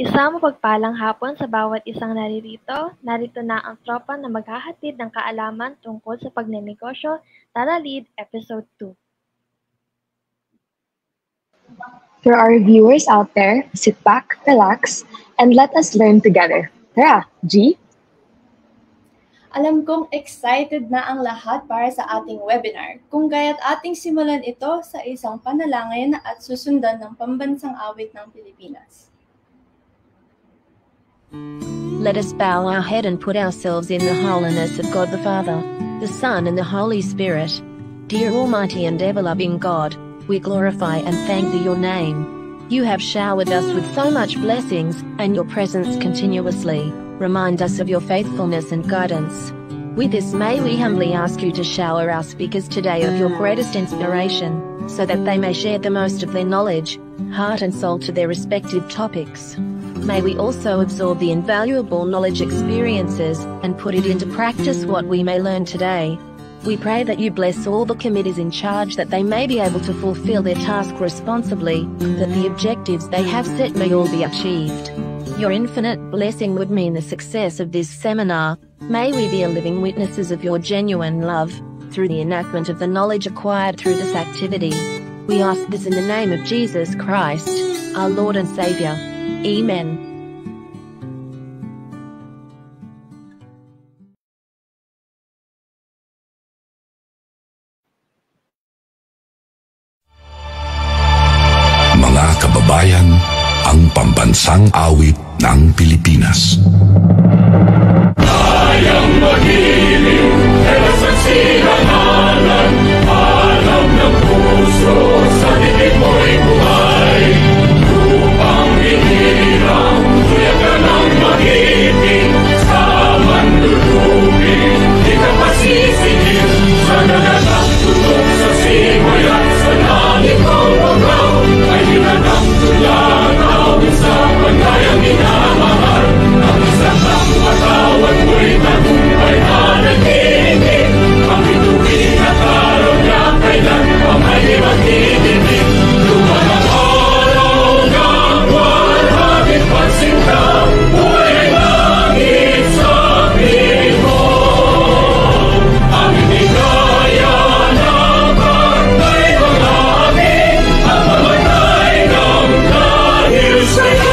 Isang mapagpalang hapon sa bawat isang naririto. Narito na ang tropa na maghahatid ng kaalaman tungkol sa pagnenegosyo. Tara Lead, Episode 2. For our viewers out there, sit back, relax, and let us learn together. Tara, G? Alam kong excited na ang lahat para sa ating webinar, kung kaya't ating simulan ito sa isang panalangin at susundan ng pambansang awit ng Pilipinas. Let us bow our head and put ourselves in the holiness of God the Father, the Son and the Holy Spirit. Dear Almighty and ever-loving God, we glorify and thank Thee your name. You have showered us with so much blessings, and your presence continuously remind us of your faithfulness and guidance. With this may we humbly ask you to shower our speakers today of your greatest inspiration, so that they may share the most of their knowledge, heart and soul to their respective topics. May we also absorb the invaluable knowledge experiences, and put it into practice what we may learn today. We pray that you bless all the committees in charge, that they may be able to fulfill their task responsibly, that the objectives they have set may all be achieved. Your infinite blessing would mean the success of this seminar. May we be a living witnesses of your genuine love, through the enactment of the knowledge acquired through this activity. We ask this in the name of Jesus Christ, our Lord and Savior. Amen. Mga kababayan, ang pambansang awit ng Pilipinas. Kayang magiliw, kaya sa sinangalan, alam ng puso, sa dibig mo'y buhay. Lupang hinirang, tuya ka ng mag-ibig, sa manlulupin, di ka pasisingil, sa nagatang tutok sa simoy at sa langit ng bagaw, ay nilagang tulanaw sa pagkayang inamahal. Ang isang ang matawad mo'y tagumpay na nagiging, ang ituwing at araw niya kailan pa may magdidinig. Lumanang araw ng walhagit pansinta, buhay ay langit sa piling mo. Ang hindi kaya ng barkay ng langit, ang mamatay ng dahil sa'yo.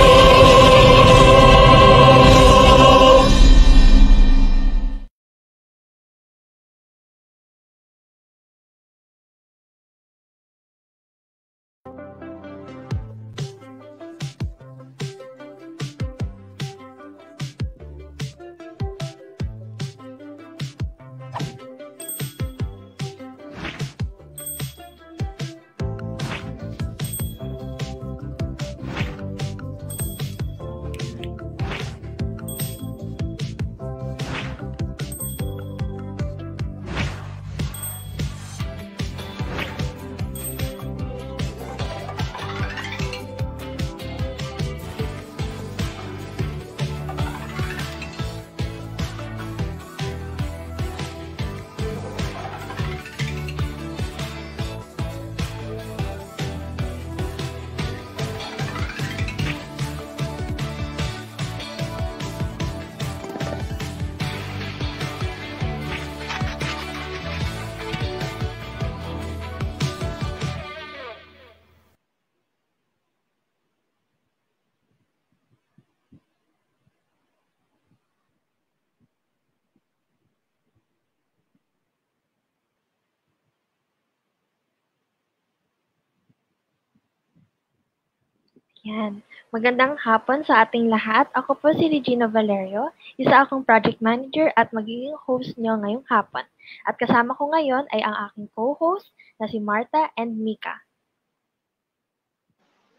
Yan. Magandang hapon sa ating lahat. Ako po si Regina Valerio, isa akong project manager at magiging host nyo ngayong hapon. At kasama ko ngayon ay ang aking co-host na si Martha and Mika.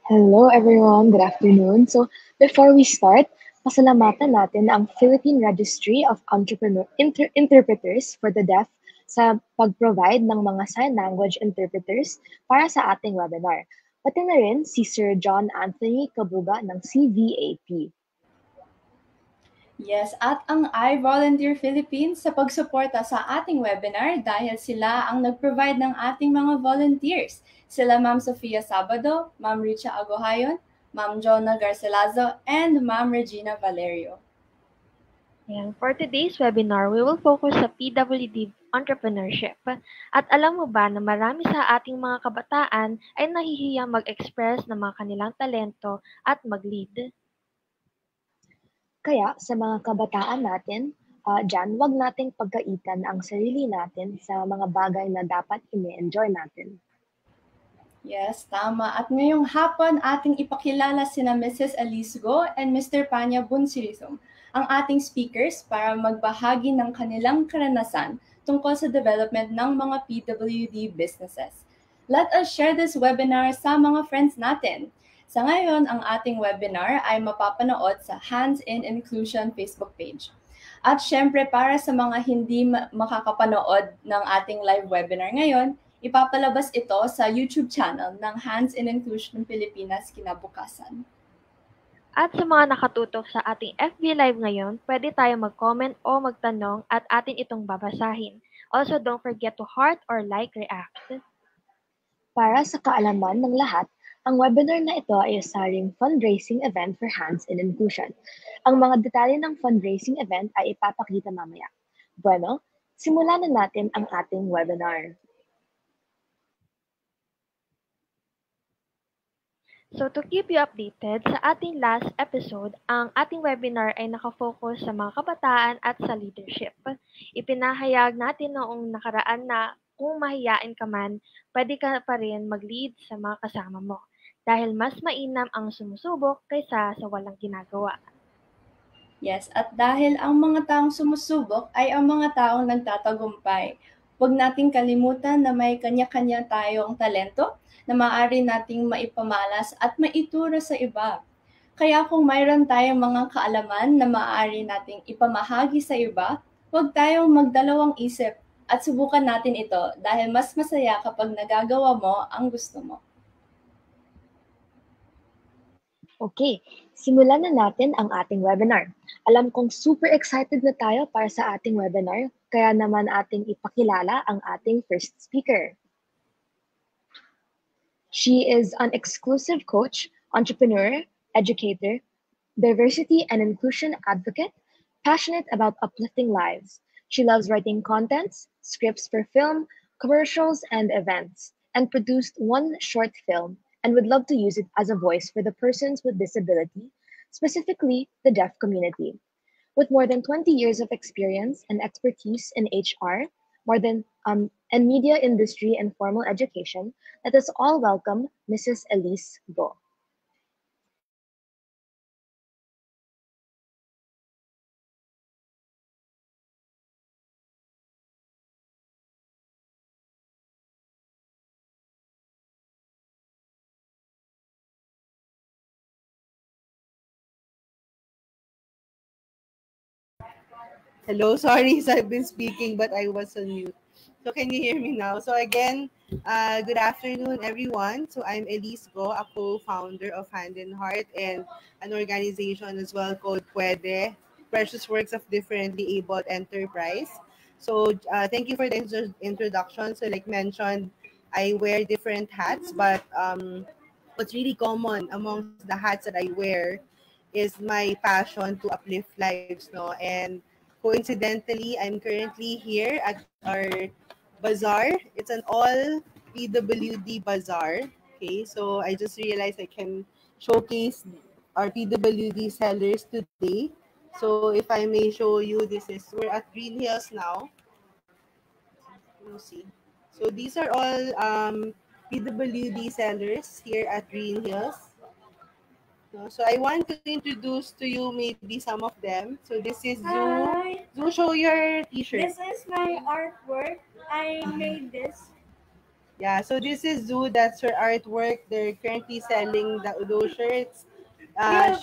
Hello everyone, good afternoon. So before we start, pasalamatan natin ang Philippine Registry of Interpreters for the Deaf sa pag-provide ng mga sign language interpreters para sa ating webinar. Pati na rin si Sir John Anthony Kabuga ng CVAP. Yes, at ang iVolunteer Philippines sa pagsuporta sa ating webinar dahil sila ang nag-provide ng ating mga volunteers. Sila Ma'am Sofia Sabado, Ma'am Richa Agohayon, Ma'am Jonah Garcilaso, and Ma'am Regina Valerio. Ayan. For today's webinar, we will focus sa PWD entrepreneurship. At alam mo ba na marami sa ating mga kabataan ay nahihiyang mag-express ng mga kanilang talento at mag-lead. Kaya sa mga kabataan natin, dyan, wag nating pagkaitan ang sarili natin sa mga bagay na dapat ini-enjoy natin. Yes, tama. At ngayong hapon, ating ipakilala sina Mrs. Elyse and Mr. Panya Boonsirithum, ang ating speakers para magbahagi ng kanilang karanasan tungkol sa development ng mga PWD businesses. Let us share this webinar sa mga friends natin. Sa ngayon, ang ating webinar ay mapapanood sa Hands In Inclusion Facebook page. At syempre, para sa mga hindi makakapanood ng ating live webinar ngayon, ipapalabas ito sa YouTube channel ng Hands In Inclusion Pilipinas kinabukasan. At sa mga nakatutok sa ating FB Live ngayon, pwede tayo mag-comment o magtanong at atin itong babasahin. Also, don't forget to heart or like react. Para sa kaalaman ng lahat, ang webinar na ito ay usaring fundraising event for Hands in Inclusion. Ang mga detalye ng fundraising event ay ipapakita mamaya. Bueno, simulan na natin ang ating webinar. So to keep you updated, sa ating last episode, ang ating webinar ay nakafocus sa mga kabataan at sa leadership. Ipinahayag natin noong nakaraan na kung mahiyain ka man, pwede ka pa rin mag-lead sa mga kasama mo dahil mas mainam ang sumusubok kaysa sa walang ginagawa. Yes, at dahil ang mga taong sumusubok ay ang mga taong nagtatagumpay, huwag nating kalimutan na may kanya-kanya tayong talento na maaari nating maipamalas at maituro sa iba. Kaya kung mayroon tayong mga kaalaman na maaari nating ipamahagi sa iba, huwag tayong magdalawang isip at subukan natin ito dahil mas masaya kapag nagagawa mo ang gusto mo. Okay, simulan na natin ang ating webinar. Alam kong super excited na tayo para sa ating webinar, kaya naman ating ipakilala ang ating first speaker. She is an exclusive coach, entrepreneur, educator, diversity and inclusion advocate, passionate about uplifting lives. She loves writing contents, scripts for film, commercials, and events, and produced one short film and would love to use it as a voice for the persons with disability, specifically the deaf community. With more than 20 years of experience and expertise in HR, and media industry and formal education, let us all welcome Mrs. Elyse Go. Hello, sorry, so I've been speaking, but I was on mute. So can you hear me now? So again, good afternoon, everyone. So I'm Elyse Go, a co-founder of Hand in Heart and an organization as well called PWD, Precious Works of Differently Abled Enterprise. So thank you for the introduction. So like mentioned, I wear different hats, but what's really common amongst the hats that I wear is my passion to uplift lives, no? And coincidentally, I'm currently here at our bazaar. It's an all PWD bazaar. Okay, so I just realized I can showcase our PWD sellers today. So if I may show you, we're at Green Hills now. Let me see. So these are all PWD sellers here at Green Hills. So I want to introduce to you maybe some of them. So this is Zoo. Hi. Zoo, show your t-shirt. This is my artwork. I made this. Yeah, so this is Zoo. That's her artwork. They're currently selling those shirts.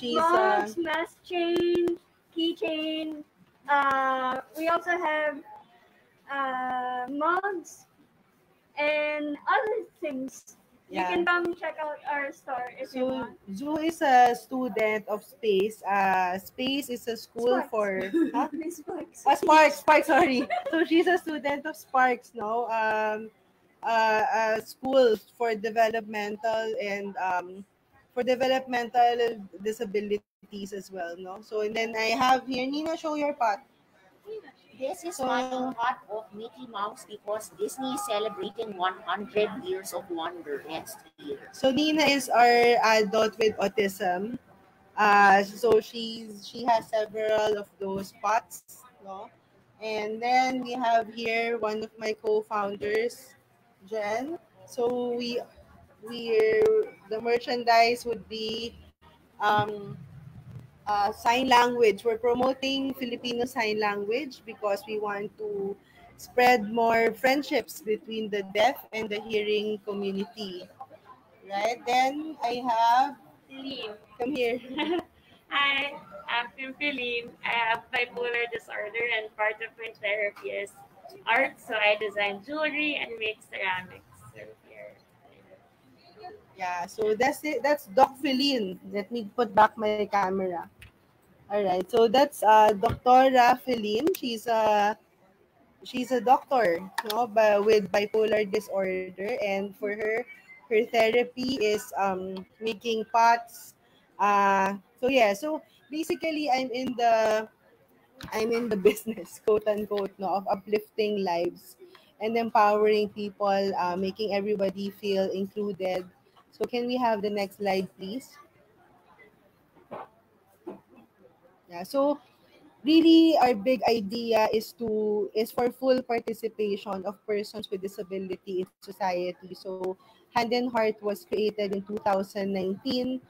She's mugs, mask chain, keychain. We also have mugs and other things. Yeah. You can come check out our store if you want. Zoo is a student of Space. Space is a school Sparks. for huh? Sparks. Sparks, sorry. So she's a student of Sparks, no? A school for developmental and for developmental disabilities as well, no? So, and then I have here, Nina, show your pot. This is my pot of Mickey Mouse because Disney is celebrating 100 years of wonder next year. So Nina is our adult with autism. So she has several of those pots, no? And then we have here one of my co-founders, Jen. So the merchandise would be sign language. We're promoting Filipino sign language because we want to spread more friendships between the deaf and the hearing community. Right? Then I have Feline. come here. Hi, I'm Feline. I have bipolar disorder and part of my therapy is art. So I design jewelry and make ceramics. So here. Yeah, so that's it. That's Doc Feline. Let me put back my camera. All right. So that's Dr. Feline. She's a doctor, no, with bipolar disorder, and for her therapy is making pots. So yeah, so basically I'm in the business, quote unquote, no, of uplifting lives and empowering people, making everybody feel included. So can we have the next slide, please? Yeah. So really our big idea is for full participation of persons with disability in society. So Hand in Heart was created in 2019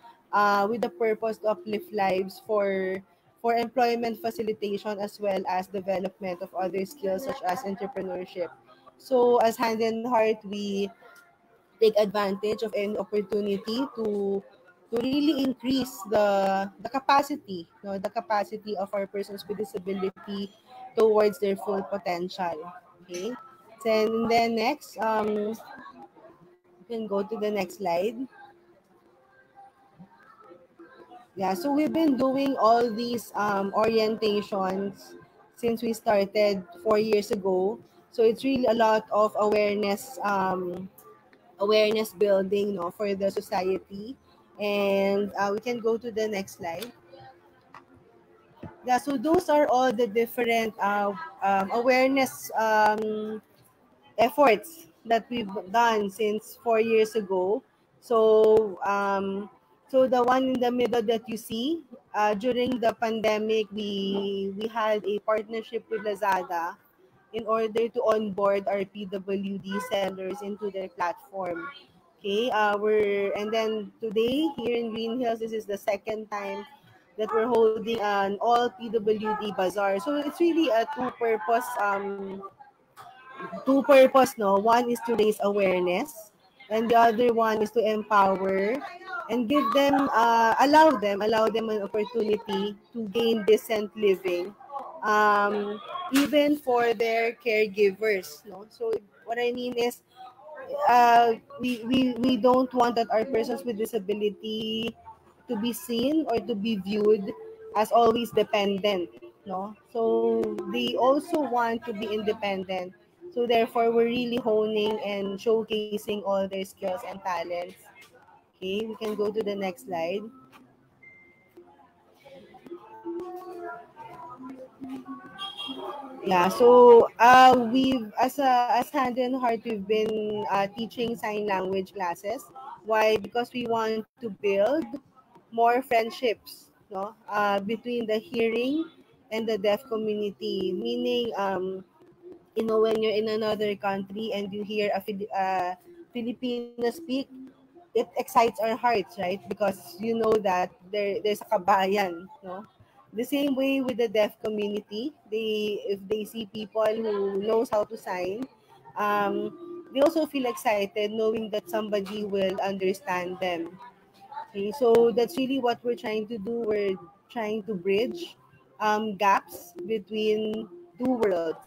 with the purpose to uplift lives for employment facilitation as well as development of other skills such as entrepreneurship. So as Hand in Heart, we take advantage of any opportunity to really increase the capacity, no, the capacity of our persons with disability towards their full potential. Okay. And then next, you can go to the next slide. Yeah, so we've been doing all these orientations since we started 4 years ago. So it's really a lot of awareness building, no, for the society. And we can go to the next slide. Yeah, so those are all the different awareness efforts that we've done since 4 years ago. So the one in the middle that you see, during the pandemic, we had a partnership with Lazada in order to onboard our PWD sellers into their platform. Okay, and then today here in Green Hills, this is the second time that we're holding an all PWD bazaar. So it's really a two purpose, no. One is to raise awareness, and the other one is to empower and give them, allow them an opportunity to gain decent living, even for their caregivers, no. So what I mean is, we don't want that our persons with disability to be seen or to be viewed as always dependent, no. So they also want to be independent, so therefore we're really honing and showcasing all their skills and talents. Okay, we can go to the next slide. Yeah, so we've as Hand in Heart, we've been teaching sign language classes. Why? Because we want to build more friendships, no, between the hearing and the deaf community. Meaning, when you're in another country and you hear a Filipino speak, it excites our hearts, right? Because you know that there's a kabayan, no? The same way with the deaf community, if they see people who knows how to sign, they also feel excited knowing that somebody will understand them. Okay, so that's really what we're trying to do. We're trying to bridge gaps between two worlds.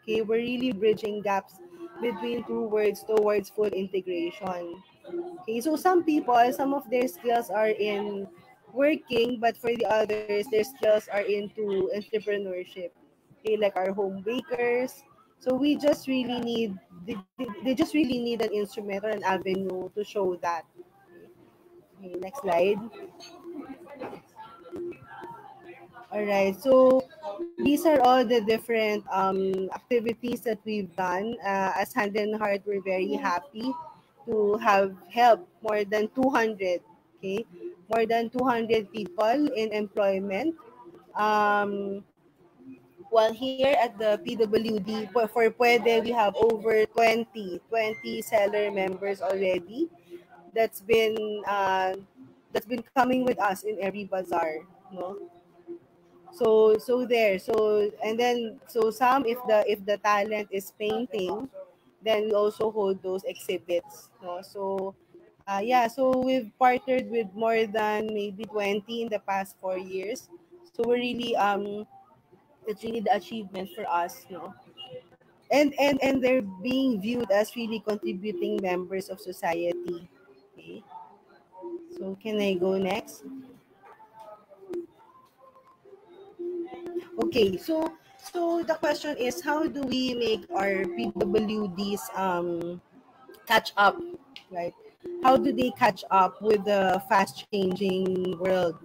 Okay, we're really bridging gaps between two worlds towards full integration. Okay, so some of their skills are in working, but for the others, their skills are into entrepreneurship. Okay, like our home bakers. So they just really need an instrument or an avenue to show that. Okay, next slide. All right, so these are all the different activities that we've done. As Hand in Heart, we're very happy to have helped more than 200, okay, more than 200 people in employment. Um, while here at the PWD, for Pwede, we have over 20 seller members already that's been uh, that's been coming with us in every bazaar, no? So there. So and then so some, if the talent is painting, then we also hold those exhibits, no? So yeah, so we've partnered with more than maybe 20 in the past 4 years. So we're really it's really the achievement for us, no? And they're being viewed as really contributing members of society. Okay. So can I go next? Okay, so the question is, how do we make our PWDs catch up, right? How do they catch up with the fast changing world?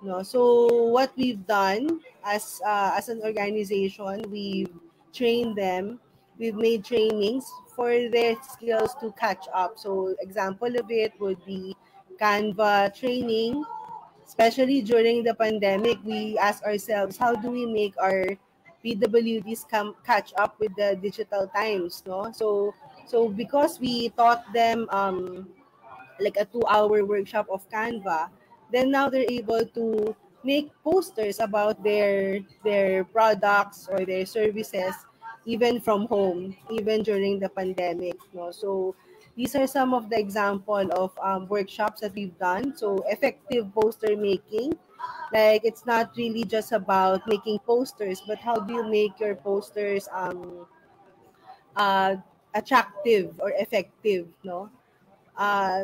No, so what we've done as an organization, we've trained them. We've made trainings for their skills to catch up. So example of it would be Canva training. Especially during the pandemic, we ask ourselves, how do we make our PWDs catch up with the digital times, no? So because we taught them like a 2-hour workshop of Canva, then now they're able to make posters about their products or their services even from home, even during the pandemic. No? So these are some of the example of workshops that we've done. So effective poster making, like it's not really just about making posters, but how do you make your posters uh, attractive or effective, no?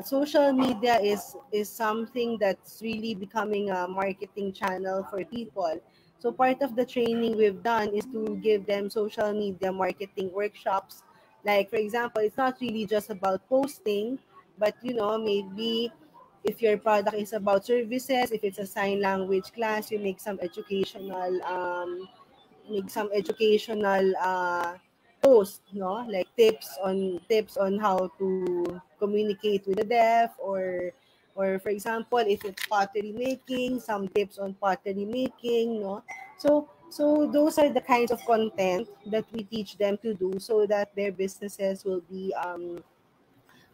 Social media is something that's really becoming a marketing channel for people. So part of the training we've done is to give them social media marketing workshops. Like for example, it's not really just about posting, but maybe if your product is about services, if it's a sign language class, you make some educational post, no, like tips on how to communicate with the deaf, or for example, if it's pottery making, some tips on pottery making, no. So those are the kinds of content that we teach them to do so that their businesses will be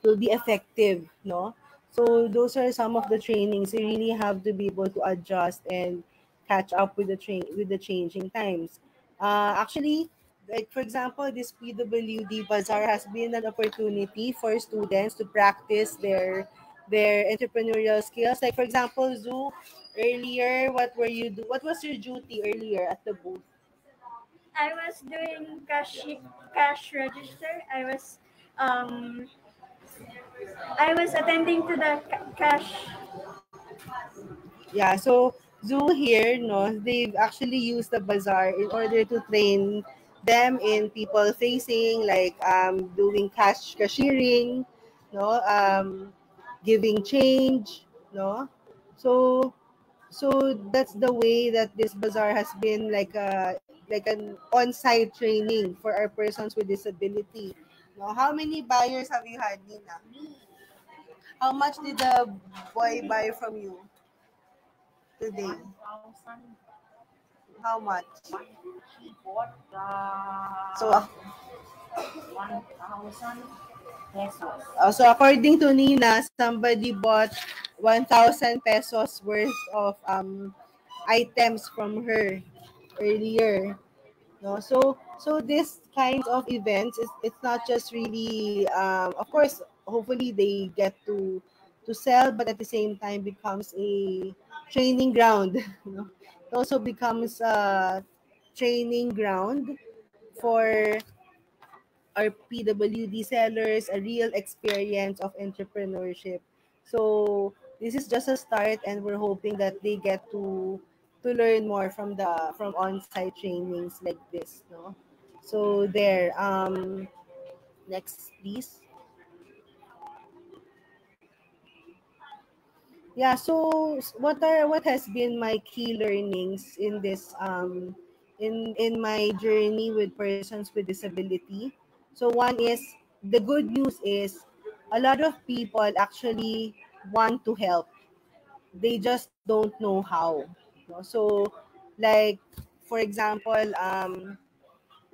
effective, no? So those are some of the trainings. You really have to be able to adjust and catch up with the changing times. Actually, like for example, this PWD Bazaar has been an opportunity for students to practice their entrepreneurial skills. Like for example, Zoo, earlier, what was your duty earlier at the booth? I was doing cash register. Um I was attending to the cash. Yeah, so Zoo here, no, they've actually used the bazaar in order to train them in people facing, like doing cashiering, no, giving change, no. So so that's the way that this bazaar has been like an on-site training for our persons with disability. No, how many buyers have you had, Nina? How much did the boy buy from you today? 1,000. How much? He bought So, 1,000 pesos. so according to Nina, somebody bought 1,000 pesos worth of items from her earlier. No, so this kinds of events, it's not just really of course, hopefully they get to sell, but at the same time becomes a training ground. It also becomes a training ground for our PWD sellers, a real experience of entrepreneurship. So this is just a start, and we're hoping that they get to learn more from on-site trainings like this, no. So there, next please. yeah, so what has been my key learnings in this in my journey with persons with disability? So one is, the good news is a lot of people actually want to help. They just don't know how. No? So like for example,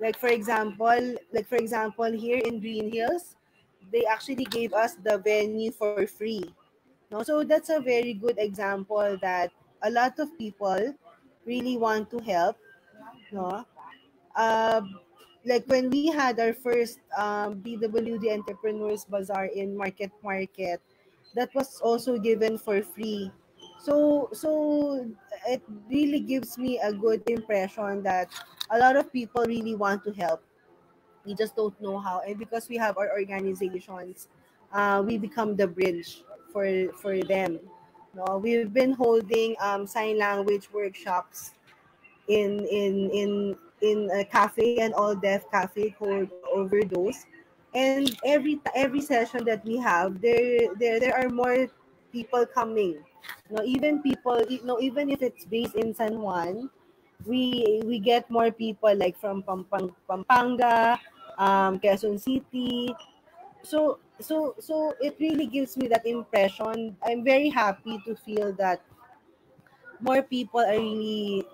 like for example here in Green Hills, they actually gave us the venue for free. No, so that's a very good example that a lot of people really want to help. No, uh, like when we had our first PWD Entrepreneurs Bazaar in Market, that was also given for free. So it really gives me a good impression that a lot of people really want to help. We just don't know how, and because we have our organizations, we become the bridge for them. No, we've been holding sign language workshops in a cafe, an all deaf cafe called Overdose, and every session that we have, there are more people coming. No, even people, no, even if it's based in San Juan, we get more people like from Pampanga, Quezon City. So it really gives me that impression. I'm very happy to feel that more people are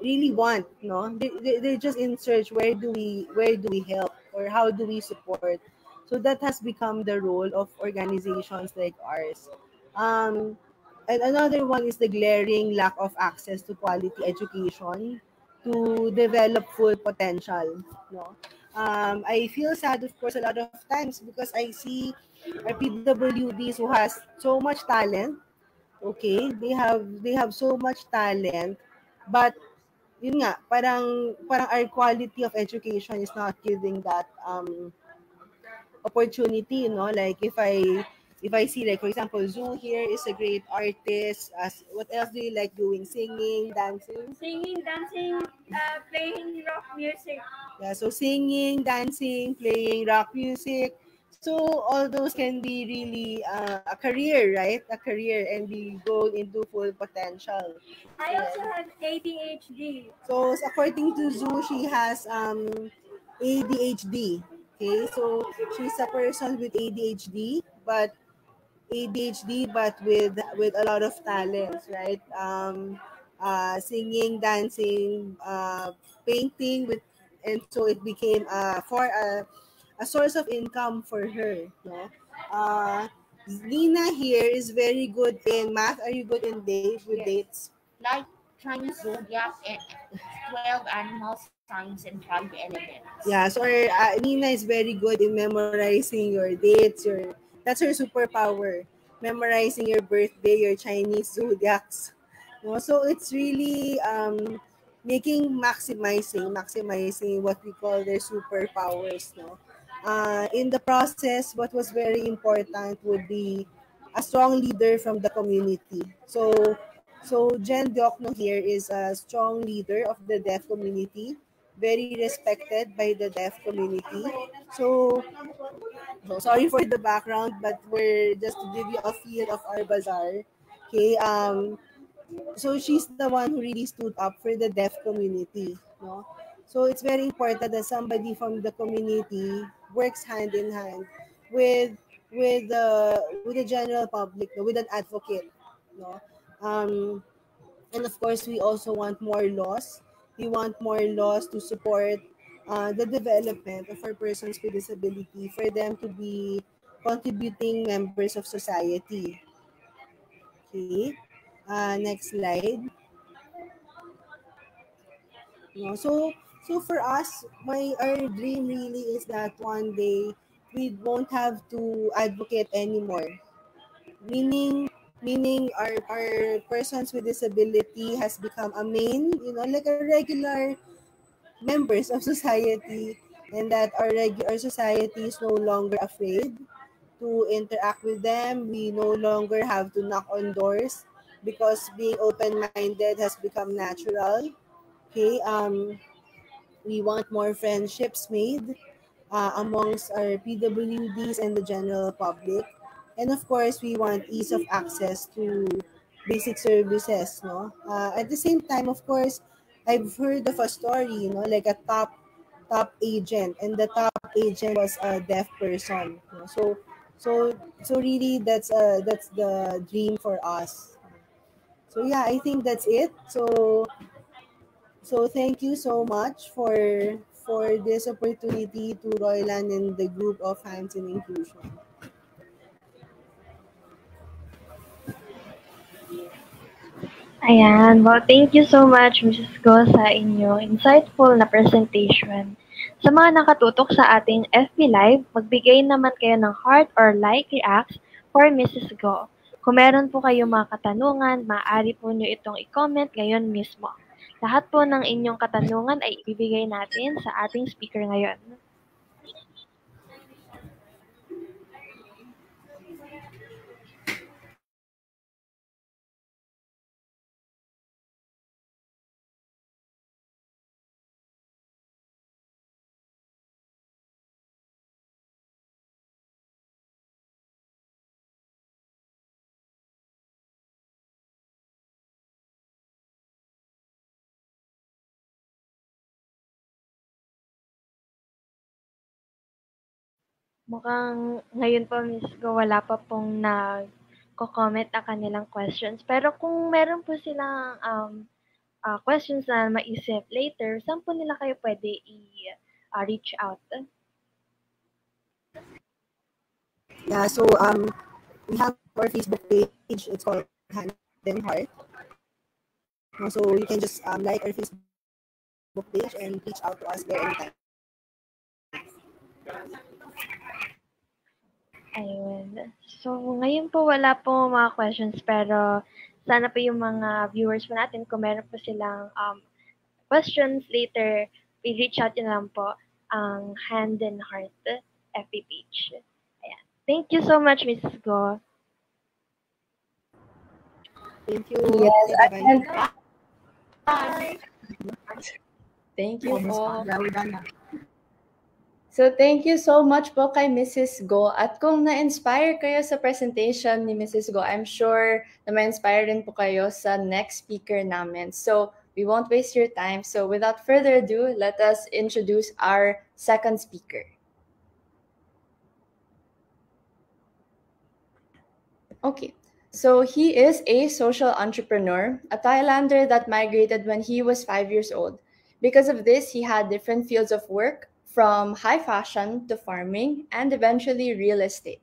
really want, no, they're just in search, where do we help, or how do we support. So that has become the role of organizations like ours. um and another one is the glaring lack of access to quality education to develop full potential. No, I feel sad, of course, a lot of times, because I see our PWDs who has so much talent. Okay, they have so much talent, but yun nga, parang our quality of education is not giving that opportunity, you know. Like if I see, like for example, Zoo here is a great artist. As what else do you like doing? Singing, dancing? Singing, dancing, playing rock music. Yeah, so singing, dancing, playing rock music. So all those can be really a career, right? A career, and be go into full potential. I also have ADHD. So according to Zoo, she has ADHD. Okay, so she's a person with ADHD, but with a lot of talents, right? Singing, dancing, painting, and so it became for a source of income for her. No, Nina here is very good in math. Are you good in dates? Like Chinese zodiac and 12 animal signs and 5 elements. Yeah, so Nina is very good in memorizing your dates. That's her superpower, memorizing your birthday, your Chinese zodiacs. No, so it's really maximizing what we call their superpowers. No, in the process, what was very important would be a strong leader from the community. So Jen Diokno here is a strong leader of the deaf community, very respected by the deaf community. So sorry for the background, but we're just to give you a feel of our bazaar. Okay, so she's the one who really stood up for the deaf community. No, so it's very important that somebody from the community works hand in hand with with the general public, no, with an advocate. No, um, and of course, we also want more laws. We want more laws to support the development of our persons with disability, for them to be contributing members of society. Okay. Next slide. No, so for us, our dream really is that one day we won't have to advocate anymore. Meaning our persons with disability has become a main, like a regular members of society, and that our society is no longer afraid to interact with them. We no longer have to knock on doors, because being open-minded has become natural. Okay, we want more friendships made amongst our PWDs and the general public. And of course, we want ease of access to basic services, no? At the same time, of course, I've heard of a story, like a top agent, and the top agent was a deaf person. So really, that's the dream for us. So yeah, I think that's it. So thank you so much for this opportunity to Royland and the group of Hands in Inclusion. Ayan. Well, thank you so much, Mrs. Go, sa inyong insightful na presentation. Sa mga nakatutok sa ating FB Live, magbigay naman kayo ng heart or like reacts for Mrs. Go. Kung meron po kayong mga katanungan, maaari po nyo itong i-comment ngayon mismo. Lahat po ng inyong katanungan ay ibibigay natin sa ating speaker ngayon. Mukhang ngayon po, Miss Go, wala pa pong nagko-comment na kanilang questions. Pero kung meron po silang questions na maisip later, saan po nila kayo pwede i-reach out? Yeah, so we have our Facebook page. It's called Hand in Heart. So you can just like our Facebook page and reach out to us there anytime. Ayun. So, ngayon po wala po mga questions, pero sana po yung mga viewers po natin, kung meron po silang questions later, i-reach out nyo lang po ang Hand in Heart FB page. Ayan. Thank you so much, Mrs. Go. Thank you. Yes, Bye-bye. and thank you po. So thank you so much po kay Mrs. Go. At kung na-inspire kayo sa presentation ni Mrs. Go, I'm sure na ma-inspire rin po kayo sa next speaker namin. So we won't waste your time. So without further ado, let us introduce our second speaker. Okay, so he is a social entrepreneur, a Thailander that migrated when he was 5 years old. Because of this, he had different fields of work, from high fashion to farming and eventually real estate.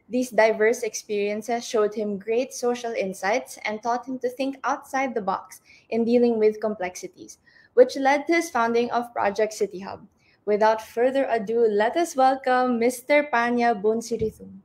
These diverse experiences showed him great social insights and taught him to think outside the box in dealing with complexities, which led to his founding of Project City Hub. Without further ado, let us welcome Mr. Panya Boonsirithum.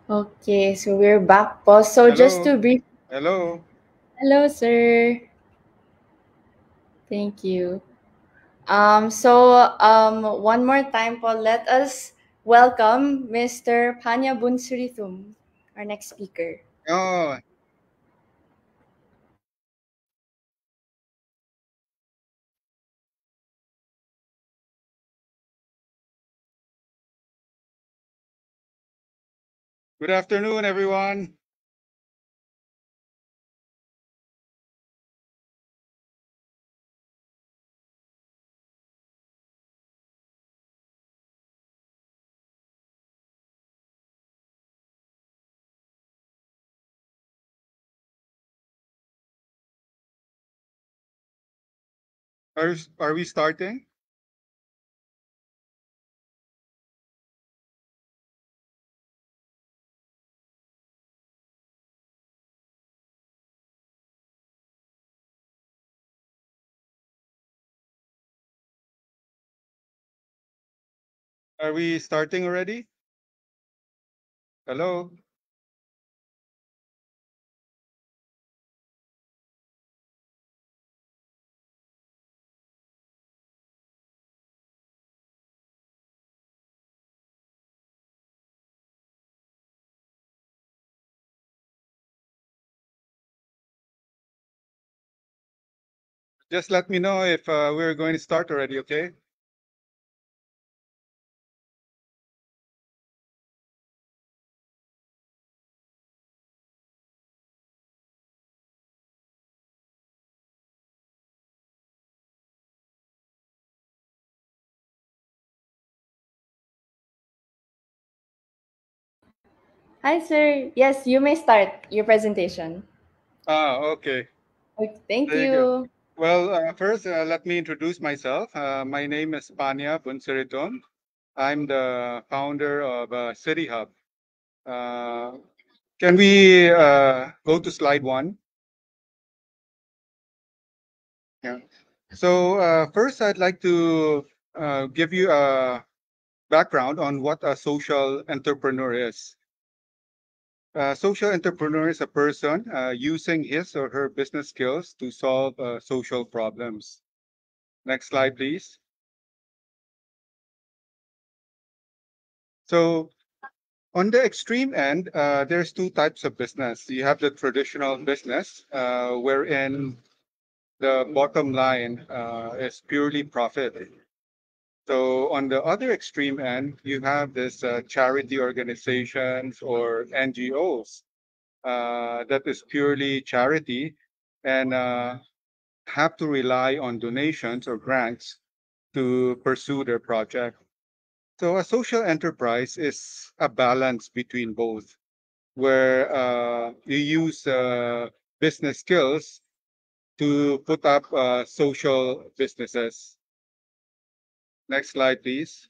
Okay, so we're back po. So just to brief. Hello. Hello, sir. Thank you. One more time po, let us welcome Mr. Panya Boonsirithum, our next speaker. Oh, good afternoon, everyone. Are we starting? Are we starting already? Hello. Just let me know if we're going to start already, okay? Hi, sir. Yes, you may start your presentation. Okay. Okay, thank There you go. you. Well, first, let me introduce myself. My name is Panya Boonsirithum. I'm the founder of City Hub. Can we go to slide 1? Yeah. So first, I'd like to give you a background on what a social entrepreneur is. A social entrepreneur is a person using his or her business skills to solve social problems. Next slide, please. So on the extreme end, there's two types of business. You have the traditional business, wherein the bottom line is purely profit. So on the other extreme end, you have this charity organizations or NGOs that is purely charity and have to rely on donations or grants to pursue their project. So a social enterprise is a balance between both, where you use business skills to put up social businesses. Next slide, please.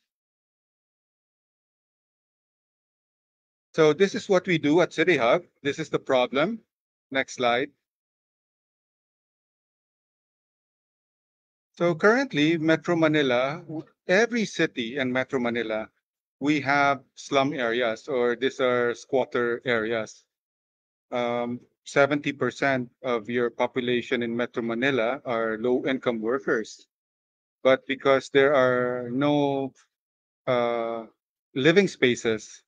So this is what we do at City Hub. This is the problem. Next slide. So currently, Metro Manila, every city in Metro Manila, we have slum areas, or these are squatter areas. 70% of your population in Metro Manila are low-income workers. But because there are no uh, living spaces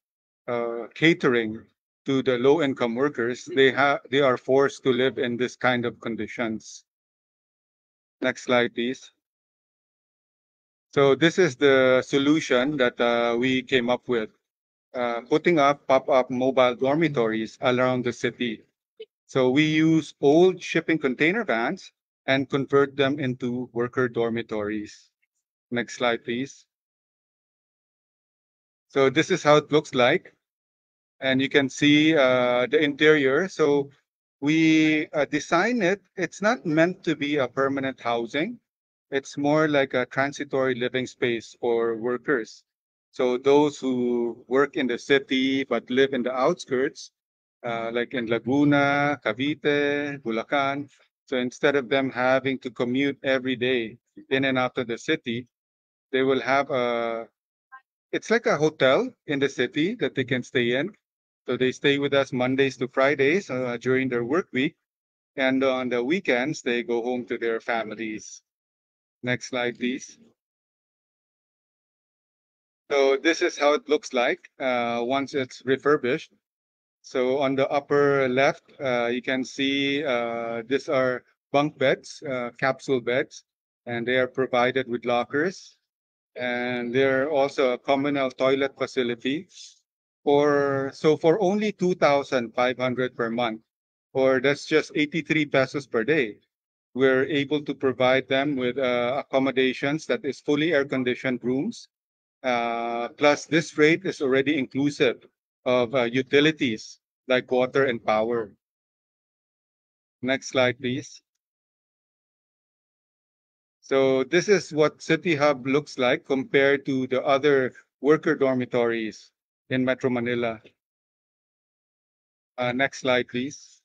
catering to the low-income workers, they are forced to live in this kind of conditions. Next slide, please. So this is the solution that we came up with, putting up pop-up mobile dormitories around the city. So we use old shipping container vans and convert them into worker dormitories. Next slide, please. So this is how it looks like. And you can see the interior. So we design it. It's not meant to be a permanent housing. It's more like a transitory living space for workers. So those who work in the city but live in the outskirts, like in Laguna, Cavite, Bulacan. So instead of them having to commute every day in and out of the city, they will have it's like a hotel in the city that they can stay in. So they stay with us Mondays to Fridays during their work week. And on the weekends, they go home to their families. Next slide, please. So this is how it looks like once it's refurbished. So on the upper left, you can see these are bunk beds, capsule beds, and they are provided with lockers. And they're also a communal toilet facility for only 2,500 per month, or that's just 83 pesos per day. We're able to provide them with accommodations that is fully air conditioned rooms. Plus, this rate is already inclusive of utilities like water and power. Next slide, please. So this is what City Hub looks like compared to the other worker dormitories in Metro Manila. Next slide, please.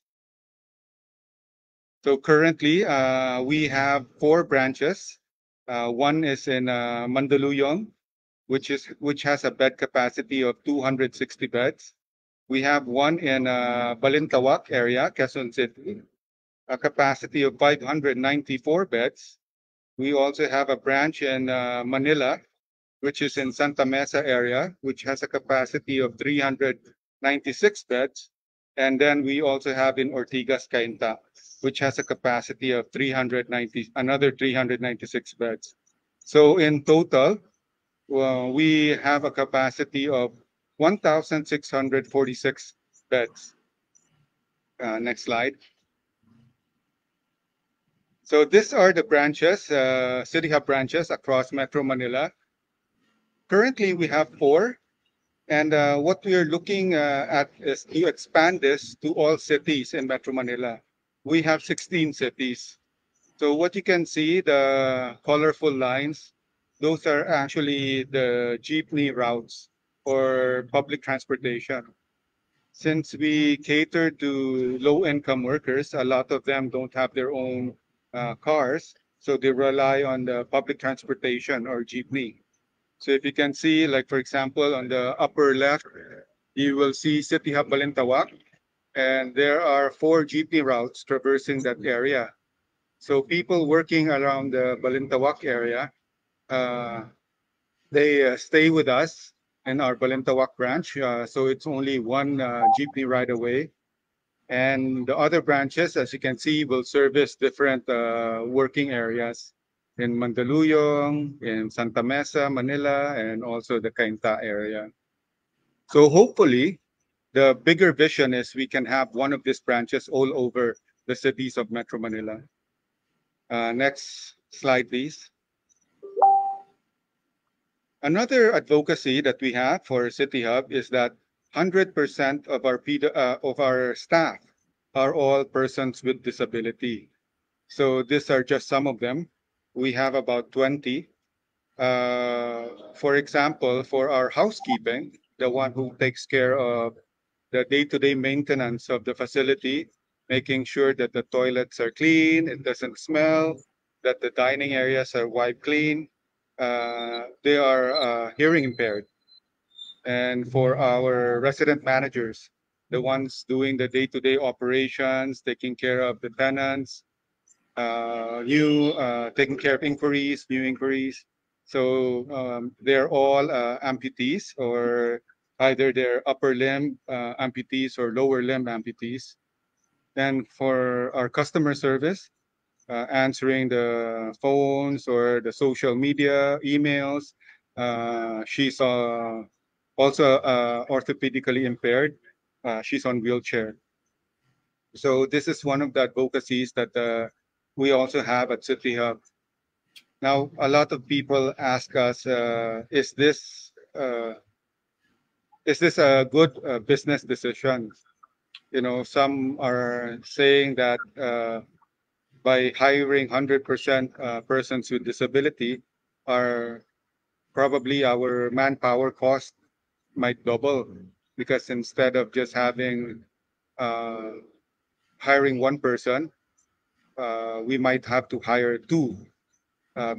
So currently, we have 4 branches. One is in Mandaluyong, which has a bed capacity of 260 beds. We have one in Balintawak area, Quezon City, a capacity of 594 beds. We also have a branch in Manila, which is in Santa Mesa area, which has a capacity of 396 beds. And then we also have in Ortigas, Cainta, which has a capacity of another 396 beds. So in total, we have a capacity of 1,646 beds. Next slide. So these are the branches, City Hub branches across Metro Manila. Currently, we have 4. And what we are looking at is to expand this to all cities in Metro Manila. We have 16 cities. So what you can see, the colorful lines, those are actually the jeepney routes for public transportation. Since we cater to low-income workers, a lot of them don't have their own cars, so they rely on the public transportation or jeepney. So if you can see, like for example, on the upper left, you will see City Hub Balintawak, and there are 4 jeepney routes traversing that area. So people working around the Balintawak area, they stay with us in our Balintawak branch. So it's only one jeepney ride away. And the other branches, as you can see, will service different working areas in Mandaluyong, in Santa Mesa, Manila, and also the Cainta area. So hopefully, the bigger vision is we can have one of these branches all over the cities of Metro Manila. Next slide, please. Another advocacy that we have for City Hub is that 100% of our staff are all persons with disability. So these are just some of them. We have about 20. For example, for our housekeeping, the one who takes care of the day-to-day maintenance of the facility, making sure that the toilets are clean, it doesn't smell, that the dining areas are wiped clean. They are hearing impaired. And for our resident managers, the ones doing the day-to-day operations, taking care of the tenants, taking care of inquiries, new inquiries. So they're all amputees, or either they're upper limb amputees or lower limb amputees. And for our customer service, answering the phones or the social media, emails, she's also orthopedically impaired. She's on wheelchair. So this is one of the advocacies that we also have at City Hub. Now, a lot of people ask us, is this a good business decision? You know, some are saying that by hiring 100% persons with disability, probably our manpower cost might double, because instead of just hiring one person, we might have to hire 2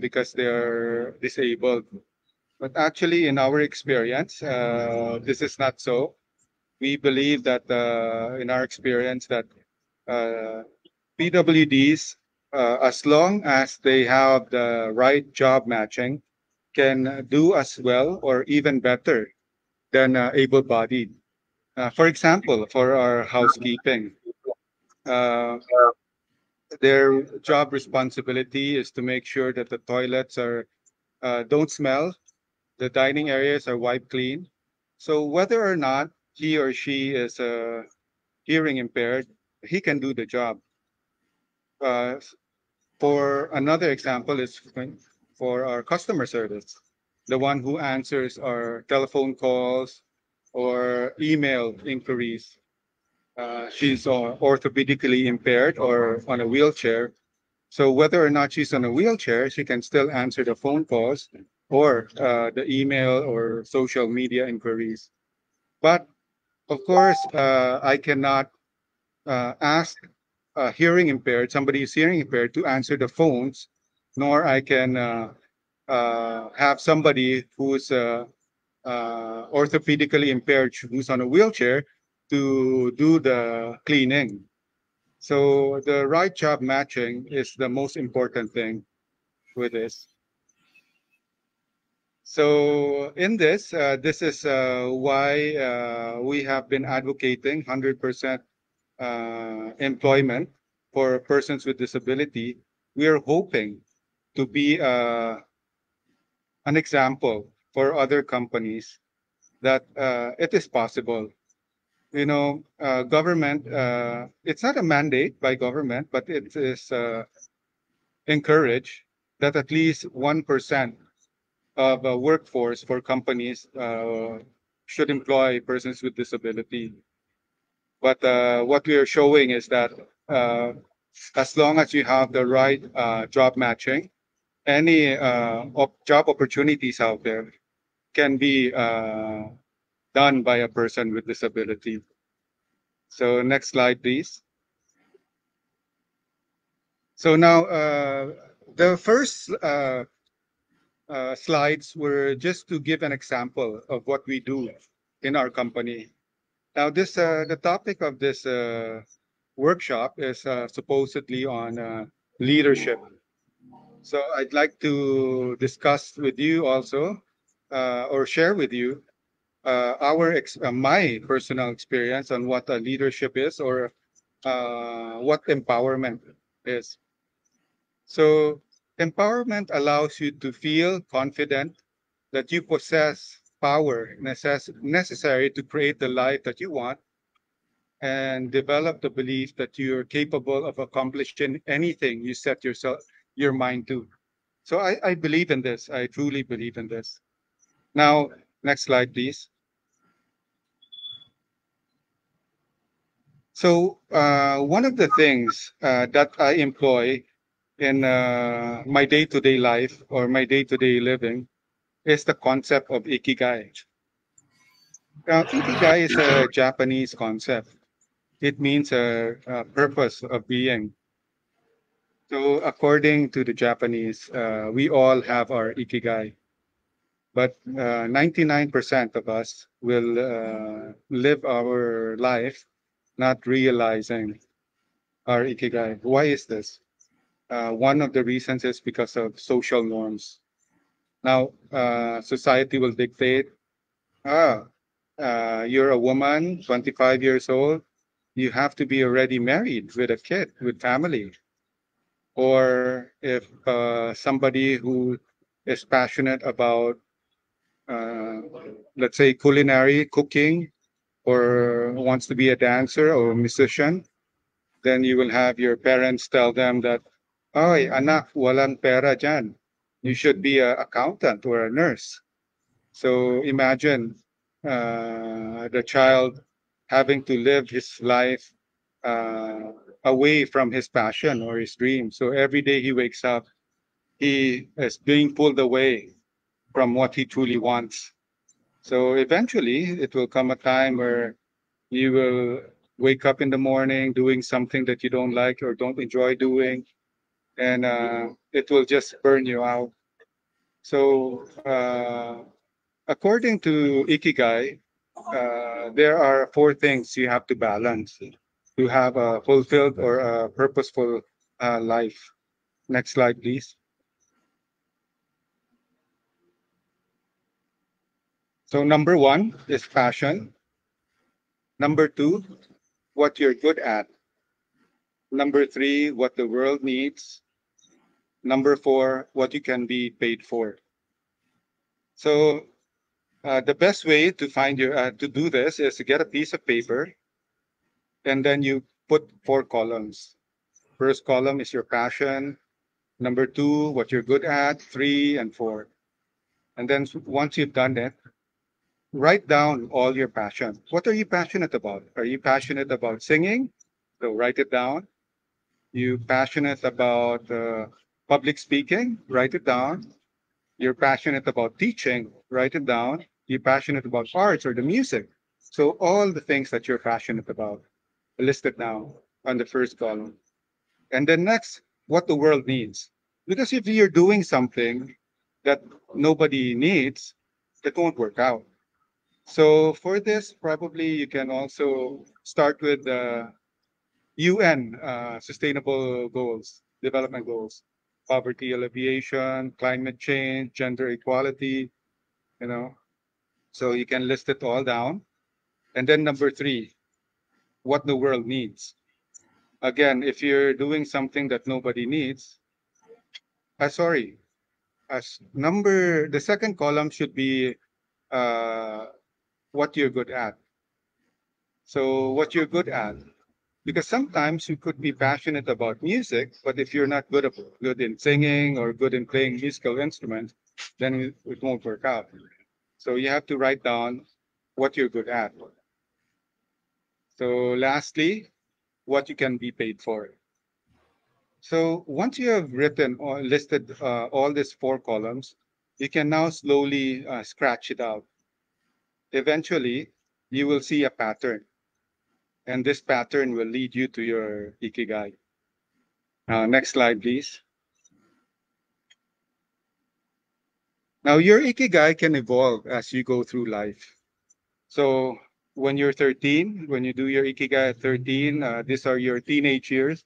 because they're disabled. But actually, in our experience, this is not so. We believe that in our experience that PWDs, as long as they have the right job matching, can do as well or even better than able-bodied. For example, for our housekeeping, uh, their job responsibility is to make sure that the toilets are don't smell, the dining areas are wiped clean. So whether or not he or she is hearing impaired, he can do the job. Uh, for another example is for our customer service, the one who answers our telephone calls or email inquiries. She's orthopedically impaired or on a wheelchair. So whether or not she's on a wheelchair, she can still answer the phone calls or the email or social media inquiries. But of course, I cannot ask hearing impaired, somebody who's hearing impaired, to answer the phones, nor I can have somebody who's orthopedically impaired, who's on a wheelchair, to do the cleaning. So the right job matching is the most important thing with this. So in this, this is why we have been advocating 100% employment for persons with disability. We are hoping to be an example for other companies that it is possible. You know, government, it's not a mandate by government, but it is encouraged that at least 1% of a workforce for companies should employ persons with disability. But what we are showing is that uh, as long as you have the right job matching, any job opportunities out there can be done by a person with disability. So next slide, please. So now the first slides were just to give an example of what we do in our company. Now, this the topic of this workshop is supposedly on leadership. So I'd like to discuss with you also, or share with you, my personal experience on what leadership is, or what empowerment is. So empowerment allows you to feel confident that you possess power necessary to create the life that you want, and develop the belief that you're capable of accomplishing anything you set your mind to. So I believe in this. I truly believe in this. Now, next slide, please. So one of the things that I employ in my day-to-day life or my day-to-day living is the concept of ikigai. Now, ikigai is a Japanese concept. It means a purpose of being. So according to the Japanese, we all have our ikigai, but 99% of us will live our life not realizing our ikigai. Why is this? One of the reasons is because of social norms. Now, society will dictate, ah, you're a woman, 25 years old, you have to be already married with a kid, with family. Or if somebody who is passionate about, uh, let's say, culinary cooking, or wants to be a dancer or a musician, then you will have your parents tell them that, "Ay, anak, walang pera dyan. You should be an accountant or a nurse." So imagine the child having to live his life uh, away from his passion or his dream. So every day he wakes up, he is being pulled away from what he truly wants. So eventually, it will come a time where you will wake up in the morning doing something that you don't like or don't enjoy doing, and it will just burn you out. So, according to Ikigai, there are four things you have to balance to have a fulfilled or a purposeful life. Next slide, please. So number one is passion. Number two, what you're good at. Number three, what the world needs. Number four, what you can be paid for. So the best way to find your to do this is to get a piece of paper and then you put four columns. First column is your passion. Number two, what you're good at. Three and four. And then once you've done it, write down all your passion. What are you passionate about? Are you passionate about singing? So write it down. You passionate about public speaking? Write it down. You're passionate about teaching? Write it down. You're passionate about arts or the music? So all the things that you're passionate about, list it down on the first column. And then next, what the world needs. Because if you're doing something that nobody needs, it won't work out. So for this, probably you can also start with the UN sustainable goals, development goals, poverty alleviation, climate change, gender equality, you know. So you can list it all down. And then number three, what the world needs. Again, if you're doing something that nobody needs, sorry, as number, the second column should be uh, what you're good at. So what you're good at, because sometimes you could be passionate about music, but if you're not good in singing or good in playing musical instruments, then it won't work out. So you have to write down what you're good at. So lastly, what you can be paid for. So once you have written or listed all these four columns, you can now slowly scratch it out. Eventually, you will see a pattern, and this pattern will lead you to your ikigai. Next slide, please. Now, your ikigai can evolve as you go through life. So when you're 13, when you do your ikigai at 13, these are your teenage years.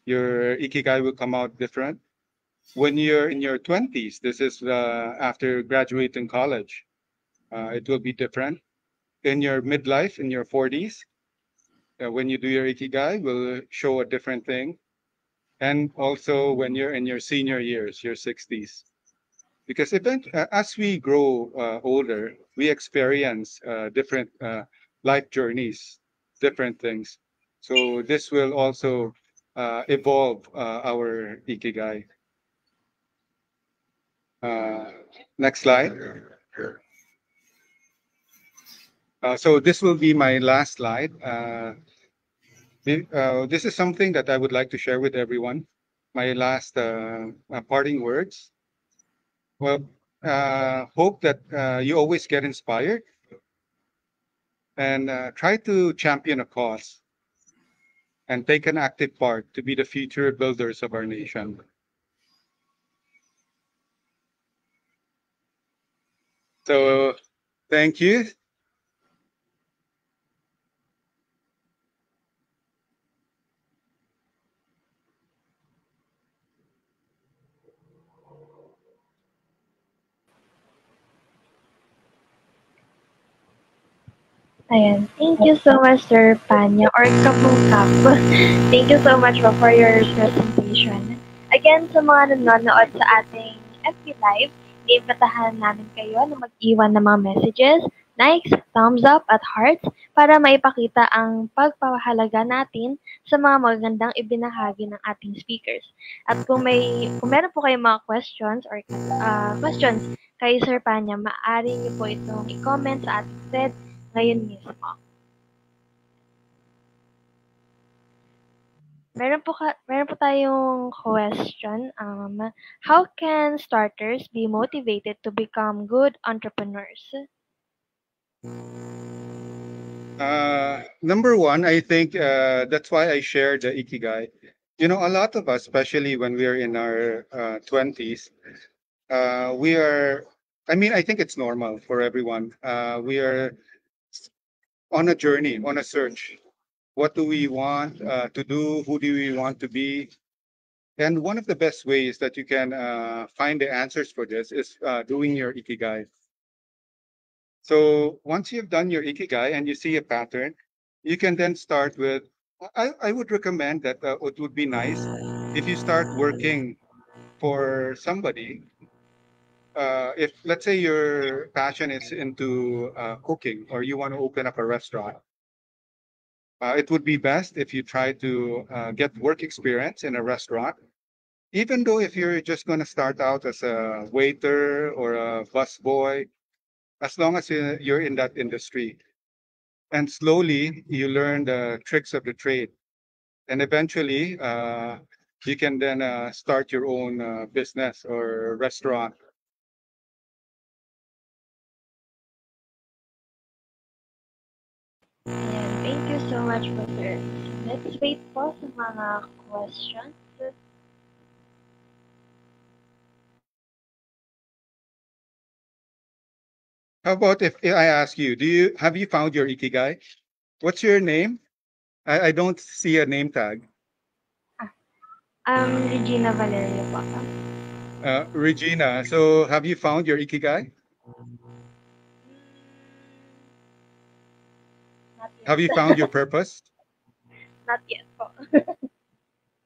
Your ikigai will come out different. When you're in your 20s, this is after graduating college, it will be different. In your midlife, in your 40s, when you do your ikigai, will show a different thing. And also when you're in your senior years, your 60s. Because as we grow older, we experience different life journeys, different things. So this will also evolve our ikigai. Next slide. So this will be my last slide. This is something that I would like to share with everyone. My last parting words. Well, hope that you always get inspired and try to champion a cause and take an active part to be the future builders of our nation. So, thank you. Ayan. Thank you so much, Sir Panya or Kamungkap. Thank you so much po for your presentation. Again, sa mga nanonood sa ating FB Live, iimbitahan namin kayo na mag-iwan ng mga messages, likes, thumbs up, at hearts para maipakita ang pagpapahalaga natin sa mga magandang ibinahagi ng ating speakers. At kung meron po kayong mga questions or questions kay Sir Panya, maaari niyo po itong i-comment sa ating thread ngayon mismo. Meron po tayong question. How can starters be motivated to become good entrepreneurs? Number one, I think that's why I shared the ikigai. You know, a lot of us, especially when we are in our 20s, I mean, I think it's normal for everyone. We are on a journey, on a search. What do we want to do? Who do we want to be? And one of the best ways that you can find the answers for this is doing your ikigai. So once you've done your ikigai and you see a pattern, you can then start with. I would recommend that it would be nice if you start working for somebody. If let's say your passion is into cooking or you want to open up a restaurant, it would be best if you try to get work experience in a restaurant. Even though if you're just going to start out as a waiter or a busboy, as long as you're in that industry, and slowly you learn the tricks of the trade, and eventually you can then start your own business or restaurant. Ayan, thank you so much po, sir. Let's wait po sa mga questions. How about if I ask you, have you found your ikigai? What's your name? I don't see a name tag. Regina Valerio po. Regina, so have you found your ikigai? Not yet. Have you found your purpose? Not yet po.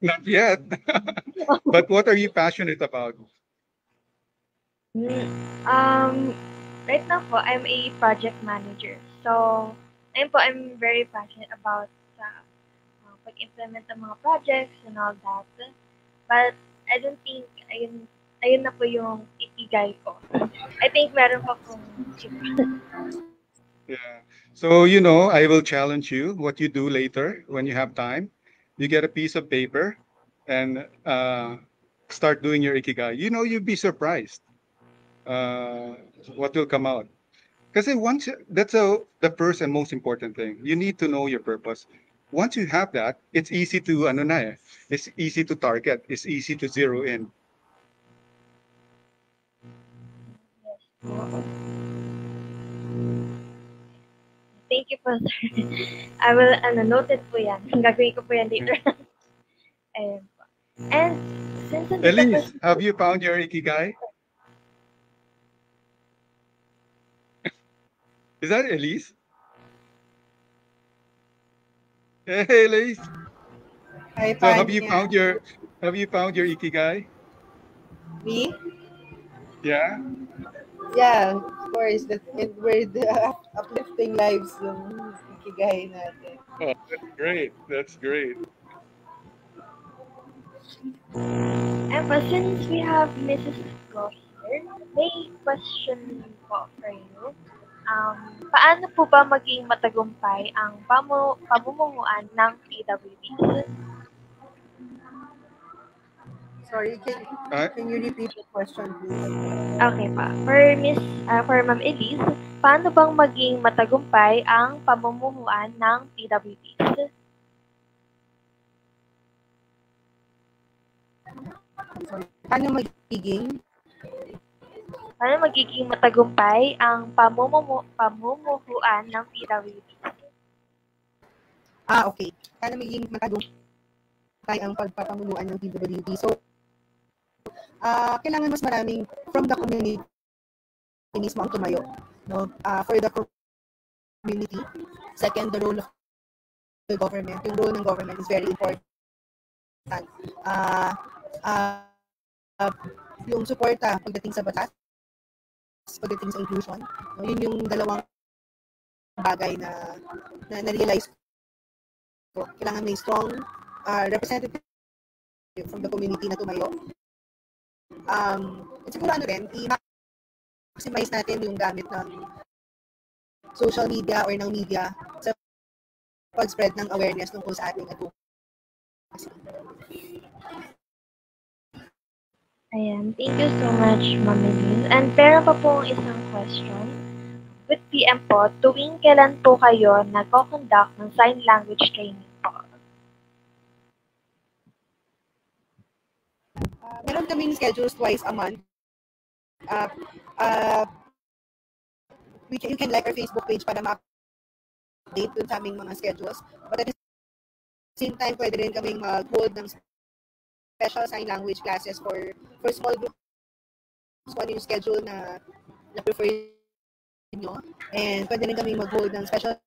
Not yet. But what are you passionate about? Right now po, I'm a project manager. So, ayun po, I'm very passionate about sa pag-implement ng mga projects and all that. But I don't think ayun na po yung ikigai ko. I think meron pa pong Yeah. So, I will challenge you what you do later when you have time. You get a piece of paper and start doing your ikigai. You'd be surprised what will come out. Because that's the first and most important thing. You need to know your purpose. Once you have that, it's easy to it's easy to target. It's easy to zero in. Thank you po, sir. I will, noted po yan. Gagawin ko po yan later. Ayun po. And, since Elyse, have you found your ikigai? Is that Elyse? Hey, Elyse. Hi, So have you Panya. found your ikigai? Me? Yeah. Yeah, of course. We're the uplifting lives yung ikigai natin. Oh, that's great. That's great. And but since we have Mrs. Go here, may question po for you. Paano po ba maging matagumpay ang pamumuhuan ng PWDs? Sorry, can you repeat the question, please? Okay pa. For Ma'am Elyse, paano bang maging matagumpay ang pamumuhuan ng PWDs? Sorry. Paano magiging matagumpay ang pamumuhuan ng PWDs? Okay. Paano magiging matagumpay ang pagpapamunuan ng PWD? So, kailangan mas maraming from the community mismo ang tumayo. No? For the community. Second, the role of the government. Yung role ng government is very important. Yung suporta pagdating sa batas, pagdating sa inclusion. No? Yun yung dalawang bagay na na-realize ko. Kailangan may strong representative from the community na tumayo. Siguro rin, i-maximize natin yung gamit ng social media or ng media sa pag-spread ng awareness tungkol sa ating advocacy. Ayan, thank you so much, Ma'am Elyse. And meron pa pong isang question. With PM po, tuwing kailan po kayo nagko-conduct ng sign language training po? Meron kaming schedules twice a month. You can like our Facebook page para date dun sa aming mga schedules. But at the same time, pwede rin kaming mag-hold ng special sign language classes for small groups kung ano yung schedule na prefer nyo. And pwede rin kaming mag-hold ng special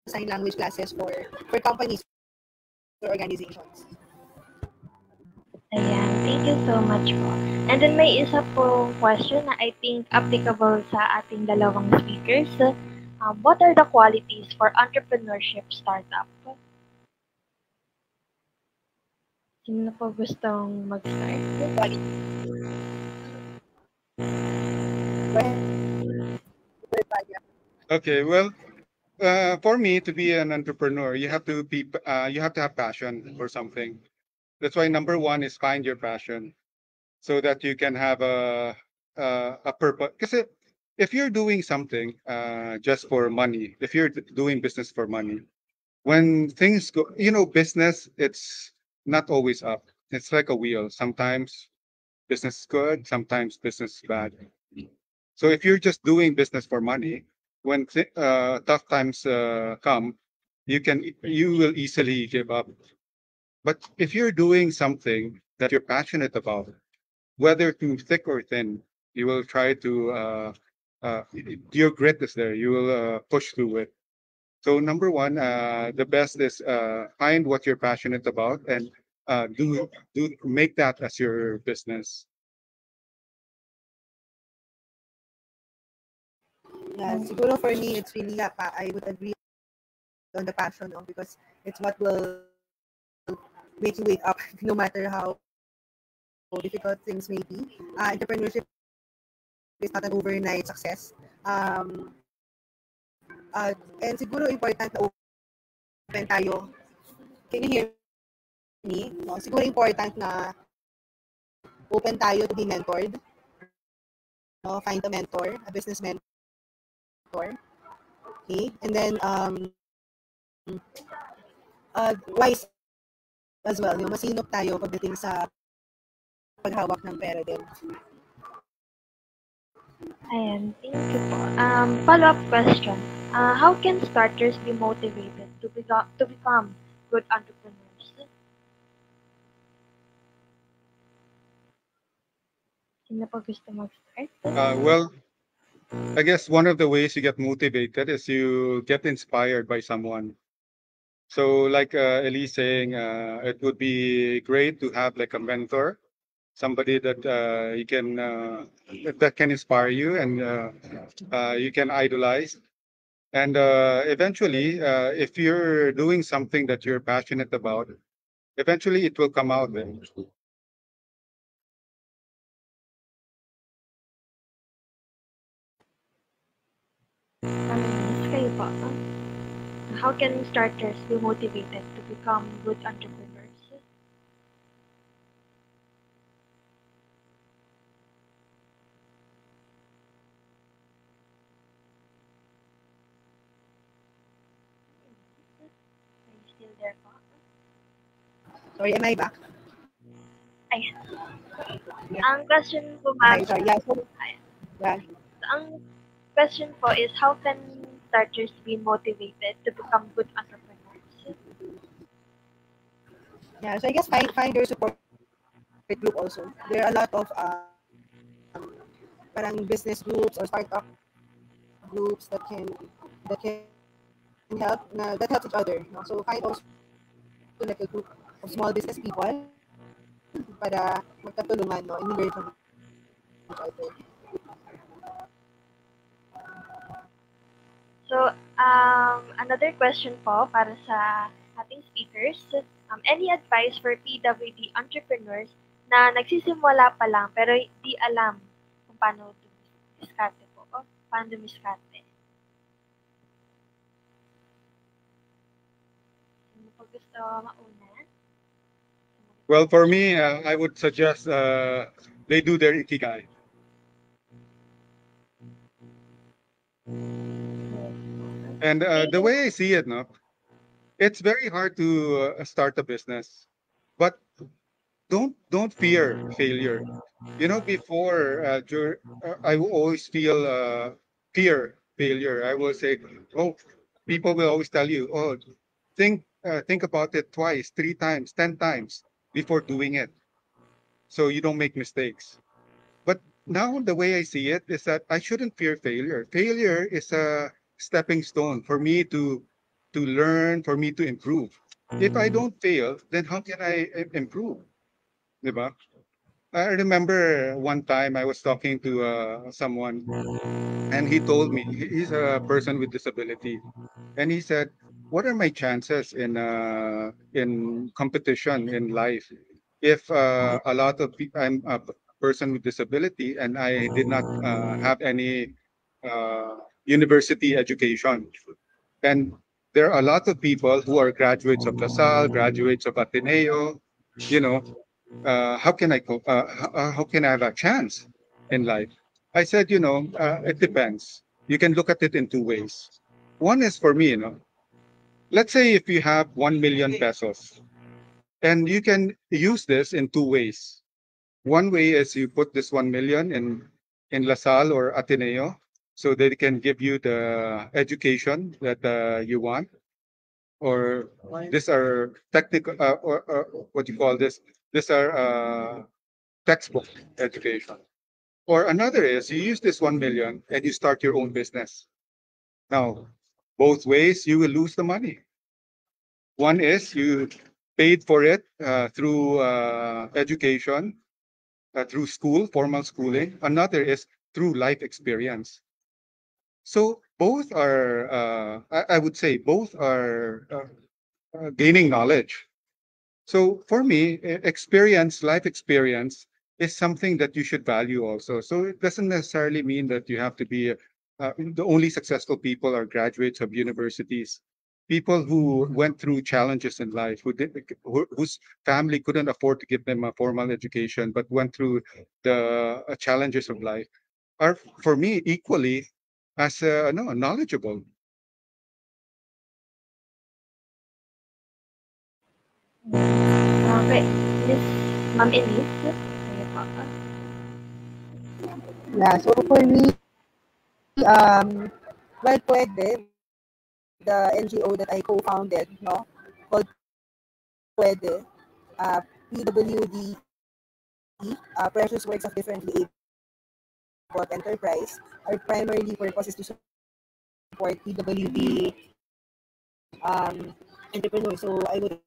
sign language classes for companies or organizations. Ayan, thank you so much po. And then may isa pong question na I think applicable sa ating dalawang speakers. What are the qualities for entrepreneurship startup? Sino na po gustong mag-start? Okay, well, for me to be an entrepreneur, you have to have passion for something. That's why number one is find your passion, so that you can have a purpose. Because if you're doing something just for money, if you're doing business for money, when things go, business, it's not always up. It's like a wheel. Sometimes business is good, sometimes business is bad. So if you're just doing business for money, when tough times come, you will easily give up. But if you're doing something that you're passionate about, whether through thick or thin, you will try to your grit is there. You will push through it. So number one, the best is find what you're passionate about and do make that as your business. Yeah, siguro for me, it's really, I would agree on the passion, because it's what will make you wake up no matter how difficult things may be. Entrepreneurship is not an overnight success. And siguro important na open tayo. Can you hear me? No, siguro important na open tayo to be mentored. No, find a mentor, a business mentor. Okay, and then wise as well. Masinop tayo pagdating sa paghawak ng pera din. Ayan, thank you po. Follow-up question. How can starters be motivated to become good entrepreneurs? Sino po gusto mag-start? Well, I guess one of the ways you get motivated is you get inspired by someone. So like Elyse saying, it would be great to have like a mentor, somebody that you can that can inspire you and you can idolize. And eventually, if you're doing something that you're passionate about, eventually it will come out there. Kayo po. How can starters be motivated to become good entrepreneurs? Are you still there po? Sorry, am I back? Ayan. Ang question po, Hi, ma'am. sorry. Yeah, so, yeah. Ang question po is, how can starters be motivated to become good entrepreneurs? Yeah, so I guess find your support group also. There are a lot of parang business groups or startup groups that can help that help each other. No? So find also like a group of small business people para magkatulungan, no, and learn from each other. So, another question po para sa ating speakers. Any advice for PWD entrepreneurs na nagsisimula pa lang pero di alam kung paano dumiskarte po o paano dumiskarte? Sino po gusto mauna? Well, for me, I would suggest they do their ikigai. And the way I see it, no, it's very hard to start a business, but don't fear failure. Before I will always feel fear failure. I will say, oh, People will always tell you, "Oh, think about it twice, 3 times, 10 times before doing it, so you don't make mistakes." But now the way I see it is that I shouldn't fear failure. Failure is a stepping stone for me to learn, for me to improve. If I don't fail, then how can I improve? Diba? I remember one time I was talking to someone, and he told me he's a person with disability, and he said, "What are my chances in competition in life if a lot of I'm a person with disability and I did not have any university education, and there are a lot of people who are graduates of LaSalle, graduates of Ateneo, you know, how can how can I have a chance in life?" I said, it depends. You can look at it in two ways. One is for me, let's say if you have 1 million pesos, and you can use this in two ways. One way is you put this 1 million in LaSalle or Ateneo, so they can give you the education that you want, or these are technical, or what you call this? These are textbook education. Or another is you use this 1 million and you start your own business. Now, both ways you will lose the money. One is you paid for it through education, through school, formal schooling. Another is through life experience. So both are, I would say, both are gaining knowledge. So for me, life experience is something that you should value also. So it doesn't necessarily mean that you have to be the only successful people are graduates of universities. People who went through challenges in life, whose family couldn't afford to give them a formal education, but went through the challenges of life, are for me equally as no, knowledgeable. Okay, Miss Ma'am Elyse, kayo po. Yeah, so for me, well, pwede, the NGO that I co-founded, no, called Pwede, PWD, Precious Works of Differently Abled Enterprise. Our primary purpose is to support PWD entrepreneurs. So I would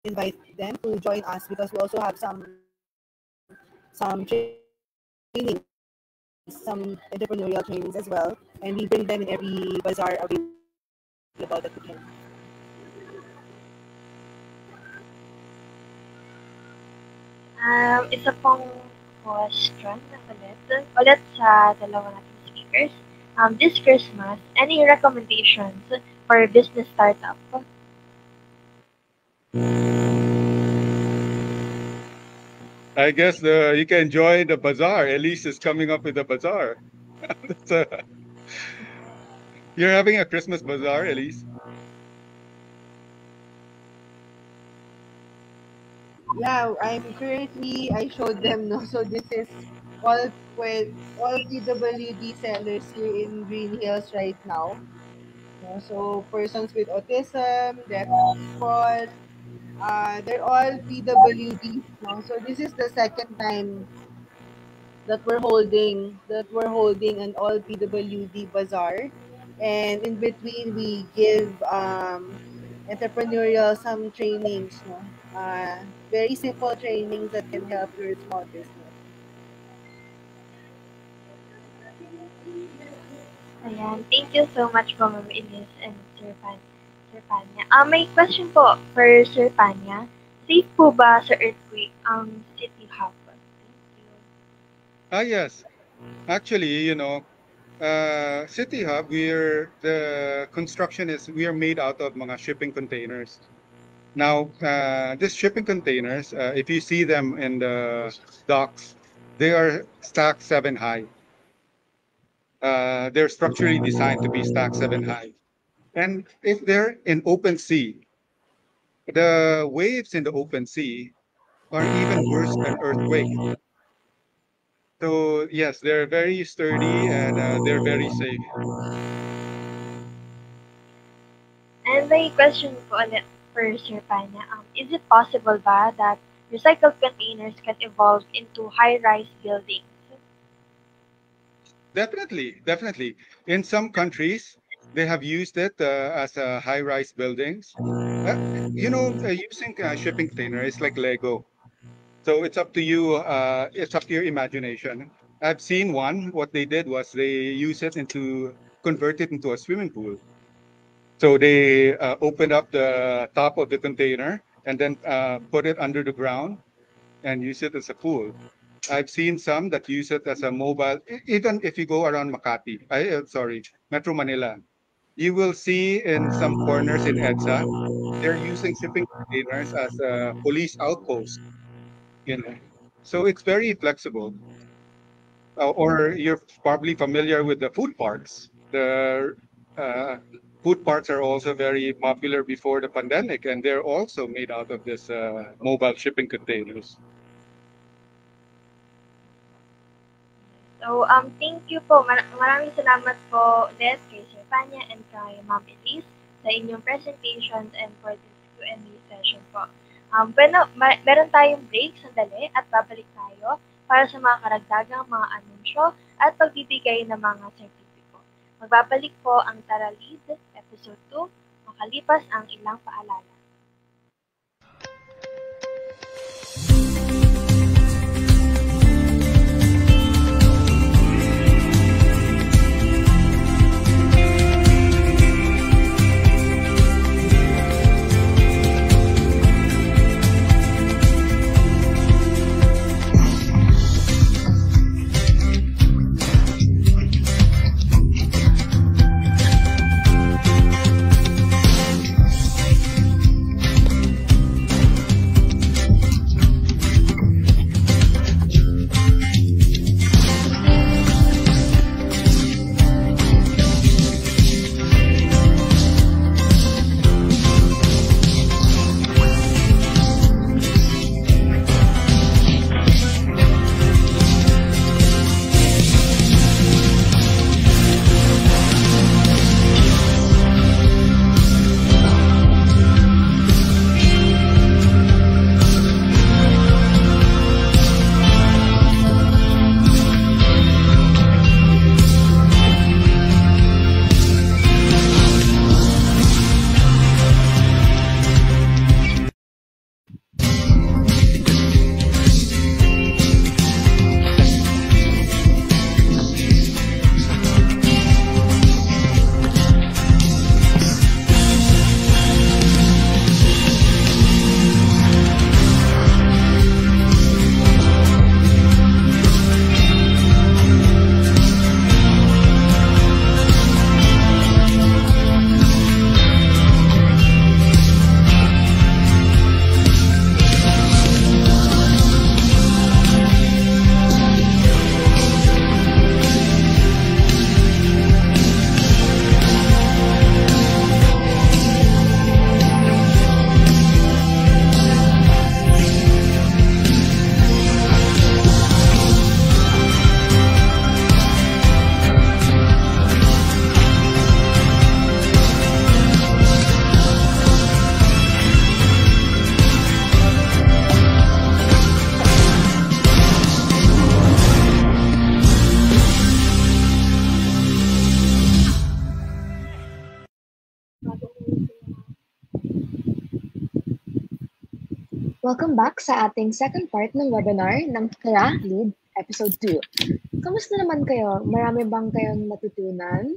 invite them to join us because we also have some trainings, some entrepreneurial trainings as well, and we bring them in every bazaar available that we can. Isa pong question na ulit sa dalawa nating speakers. This Christmas, any recommendations for business startup? I guess you can join the bazaar. Elyse is coming up with a bazaar. You're having a Christmas bazaar, Elyse? Yeah, I showed them, no. So this is all all PWD sellers here in Green Hills right now. No? So persons with autism, deaf people, they're all PWD. No? So this is the second time that we're holding an all PWD bazaar, and in between we give entrepreneurial some trainings, no, very simple trainings that can help your small business. Ayan, thank you so much po, Ma'am Elyse and Sir Panya. May question po for Sir Panya. Safe po ba sa earthquake ang City Hub? Thank you. Yes. Actually, City Hub, the construction is, we are made out of mga shipping containers. Now, these shipping containers, if you see them in the docks, they are stacked 7 high. They're structurally designed to be stacked 7 high. And if they're in open sea, the waves in the open sea are even worse than earthquake. So yes, they're very sturdy and they're very safe. may question po ulit for Sir Panya. Is it possible ba that recycled containers can evolve into high-rise buildings? Definitely, definitely. In some countries, they have used it as high-rise buildings. Uh, using shipping container is like Lego. So it's up to you. It's up to your imagination. I've seen one. What they did was they use it into convert it into a swimming pool. So they opened up the top of the container and then put it under the ground and use it as a pool. I've seen some that use it as a mobile. Even if you go around Makati, sorry, Metro Manila, you will see in some corners in EDSA, they're using shipping containers as a police outpost. You know, so it's very flexible. Or you're probably familiar with the food parks. The uh, food parks are also very popular before the pandemic, and they're also made out of this mobile shipping containers. So, thank you po. Maraming salamat po ulit kay Sir Panya and kay Ma'am Elyse sa inyong presentations and for this Q&A session po. Meron tayong break sandali at babalik tayo para sa mga karagdagang mga anunsyo at pagbibigay ng mga sertipiko. Magbabalik po ang Tara Lead Episode 2 makalipas ang ilang paalala. Welcome back sa ating second part ng webinar ng Tara Lead Episode 2. Kamusta naman kayo? Marami bang kayong natutunan?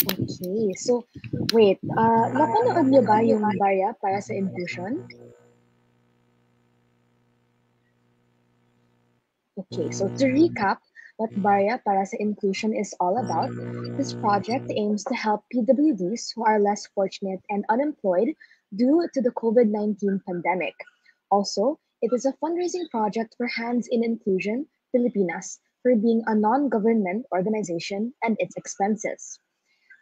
Okay, so wait, napanood niyo ba yung barya para sa inclusion? Okay, so to recap, what Barya para sa Inclusion is all about, this project aims to help PWDs who are less fortunate and unemployed due to the COVID-19 pandemic. Also, it is a fundraising project for Hands In Inclusion Pilipinas for being a non-government organization and its expenses.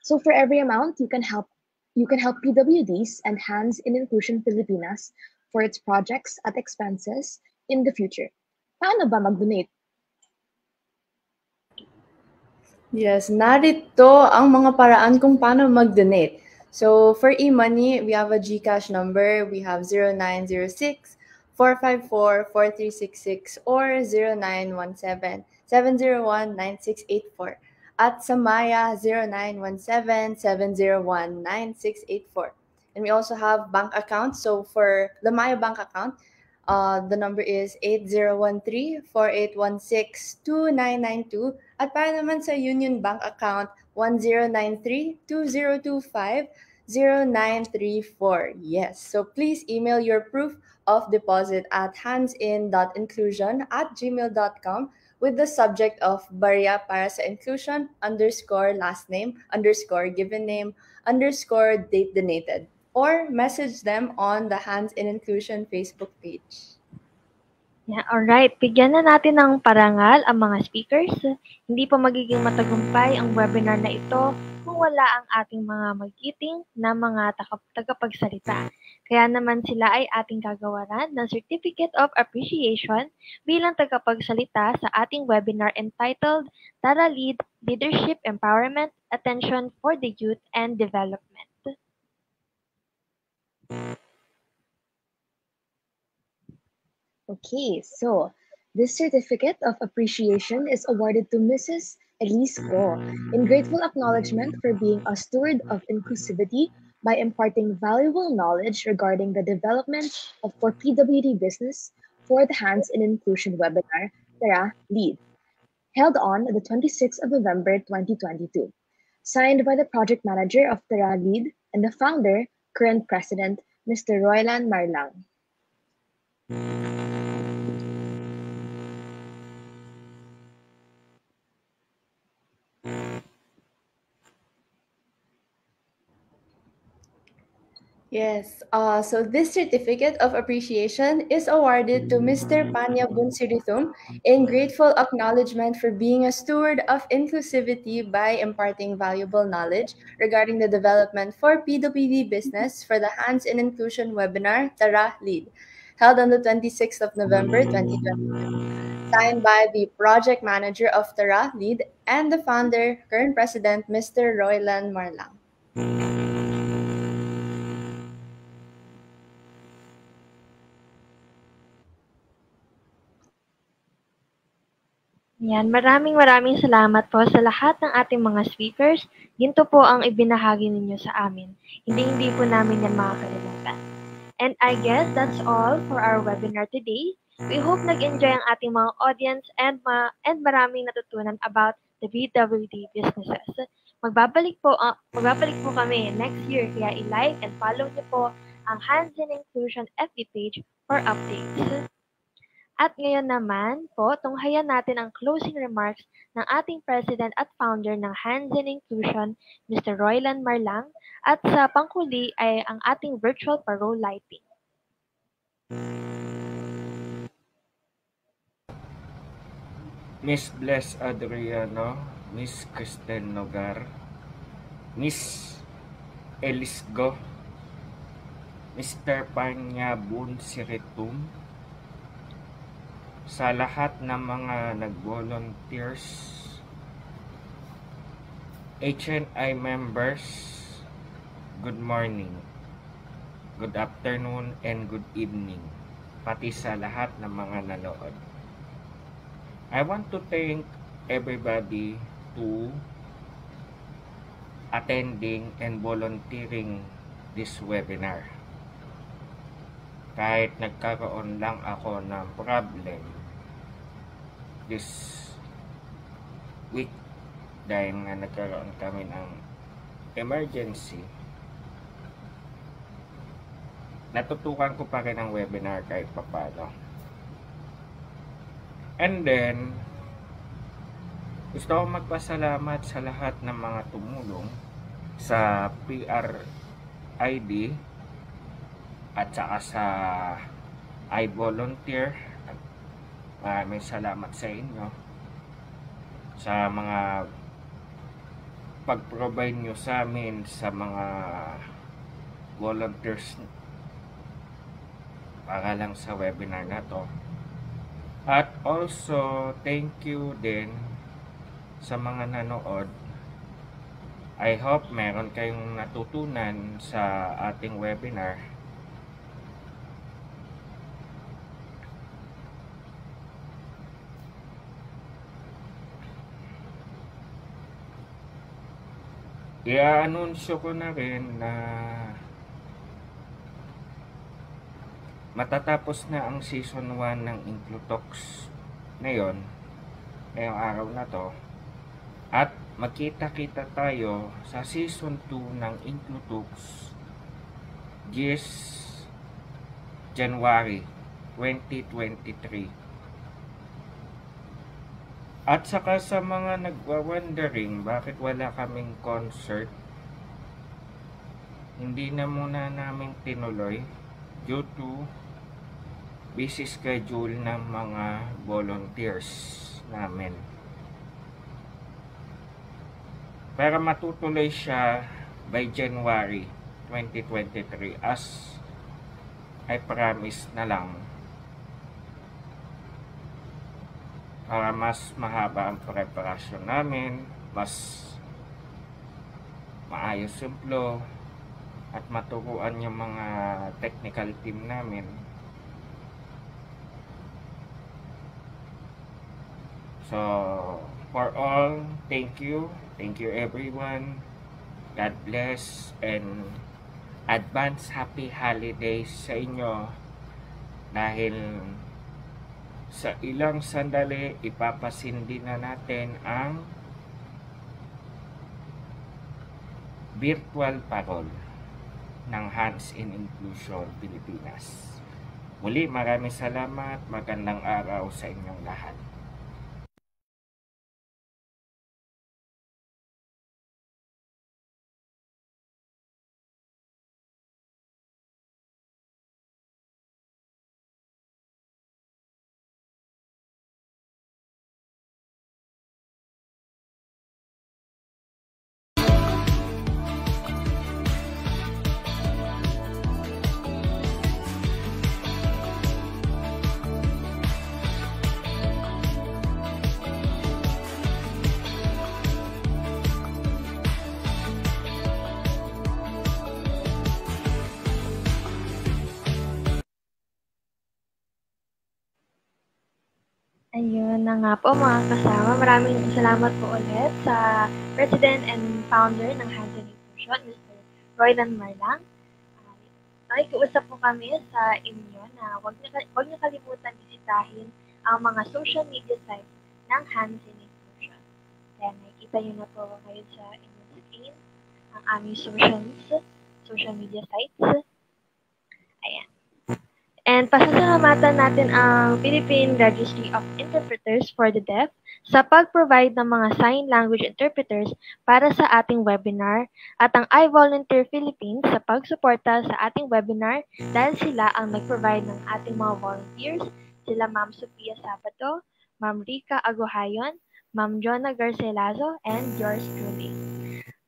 So for every amount you can help PWDs and Hands In Inclusion Pilipinas for its projects at expenses in the future. Paano ba mag-donate? Yes, narito ang mga paraan kung paano mag-donate. So, for EMoney, we have a GCash number. We have 0906-454-4366 or 0917-701-9684. At sa Maya, 0917-701-9684. And we also have bank accounts. So, for the Maya bank account, the number is 8013-4816-2992. At para naman sa Union Bank account, 1093-2025-0934. Yes, so please email your proof of deposit at handsin.inclusion@gmail.com with the subject of Barya para sa inclusion _last name _given name _date donated. Or message them on the Hands in Inclusion Facebook page. Yeah, alright. Bigyan na natin ng parangal ang mga speakers. Hindi pa magiging matagumpay ang webinar na ito kung wala ang ating mga magiting na mga tagapagsalita. Kaya naman sila ay ating gagawaran ng Certificate of Appreciation bilang tagapagsalita sa ating webinar entitled Tara Lead, Leadership Empowerment, Attention for the Youth and Development. Okay, so this certificate of appreciation is awarded to Mrs. Elyse Go in grateful acknowledgement for being a steward of inclusivity by imparting valuable knowledge regarding the development of for PWD business for the Hands in Inclusion webinar, Tara Lead, held on the 26th of November 2022. Signed by the project manager of Tara Lead and the founder, current president, Mr. Roylan Marlang. Yes, so this certificate of appreciation is awarded to Mr. Panya Boonsirithum in grateful acknowledgement for being a steward of inclusivity by imparting valuable knowledge regarding the development for PWD business for the Hands in Inclusion webinar, Tara Lead, held on the 26th of November 2022. Signed by the project manager of Tara Lead and the founder, current president, Mr. Roylan Marlang. Yan, maraming salamat po sa lahat ng ating mga speakers. Ginto po ang ibinahagi ninyo sa amin. Hindi po namin yan makakalimutan. And I guess that's all for our webinar today. We hope nag-enjoy ang ating mga audience and maraming natutunan about the PWD businesses. Magbabalik po kami next year, kaya i-like and follow niyo po ang Hands in Inclusion FB page for updates. At ngayon naman po, tunghayan natin ang closing remarks ng ating President at Founder ng Hands in Inclusion, Mr. Roylan Marlang, at sa panghuli ay ang ating virtual parole lighting. Miss Bless Adriano, Miss Kristen Nogar, Miss Elyse Go, Mr. Panya Boonsirithum, sa lahat ng mga nag-volunteers, HNI members, good morning, good afternoon, and good evening, pati sa lahat ng mga nanood. I want to thank everybody to attending and volunteering this webinar. Kahit nagkakaroon lang ako ng problem this week dahil nga nagkaroon kami ng emergency, natutukan ko pa rin ang webinar kahit papano. And then, gusto ko magpasalamat sa lahat ng mga tumulong sa PRID at saka sa iVolunteer. Maraming salamat sa inyo sa mga pag-provide nyo sa amin sa mga volunteers para lang sa webinar na to. At also, thank you din sa mga nanood. I hope meron kayong natutunan sa ating webinar. I-anunsyo ko na rin na matatapos na ang season 1 ng Inclutalks ngayon, ngayong araw na to, at magkita-kita tayo sa season 2 ng Inclutalks this January 2023. At saka sa mga nagwa-wondering bakit wala kaming concert, hindi na muna namin tinuloy due to busy schedule ng mga volunteers namin. Para matutuloy siya by January 2023 as I promise na lang, para mas mahaba ang preparasyon namin, mas maayos yung flow, at maturuan yung mga technical team namin. So, for all, thank you everyone. God bless and advance happy holidays sa inyo, dahil sa ilang sandali ipapasindi na natin ang virtual parol ng Hands In Inclusion Pilipinas. Muli, maraming salamat. Magandang araw sa inyong lahat. Ayun na nga po mga kasama. Maraming salamat po ulit sa President and Founder ng Hands In Inclusion, Mr. Roydan Marlang. Nakikiusap po kami sa inyo na huwag niyo kalimutan bisitahin ang mga social media sites ng Hands In Inclusion. Kaya nakikita niyo na po ngayon sa inyong screen ang aming social media sites. Ayan. And pasasalamatan natin ang Philippine Registry of Interpreters for the Deaf sa pag-provide ng mga sign language interpreters para sa ating webinar, at ang iVolunteer Philippines sa pagsuporta sa ating webinar dahil sila ang nag-provide ng ating mga volunteers, sila Ma'am Sofia Sabato, Ma'am Rica Aguhayon, Ma'am Jonah Garcelazo, and yours truly.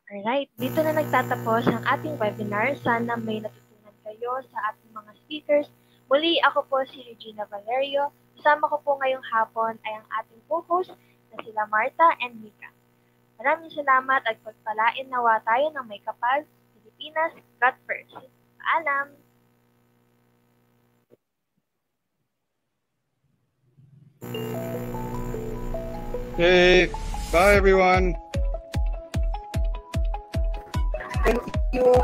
Alright, dito na nagtatapos ang ating webinar. Sana may natutunan kayo sa ating mga speakers. Muli, ako po si Regina Valerio. Kasama ko po ngayong hapon ay ang ating co-host na sila Martha and Mika. Maraming salamat at pagpalain nawa tayo ng may kapal. Pilipinas, God first. Paalam! Hey, bye everyone! Thank you.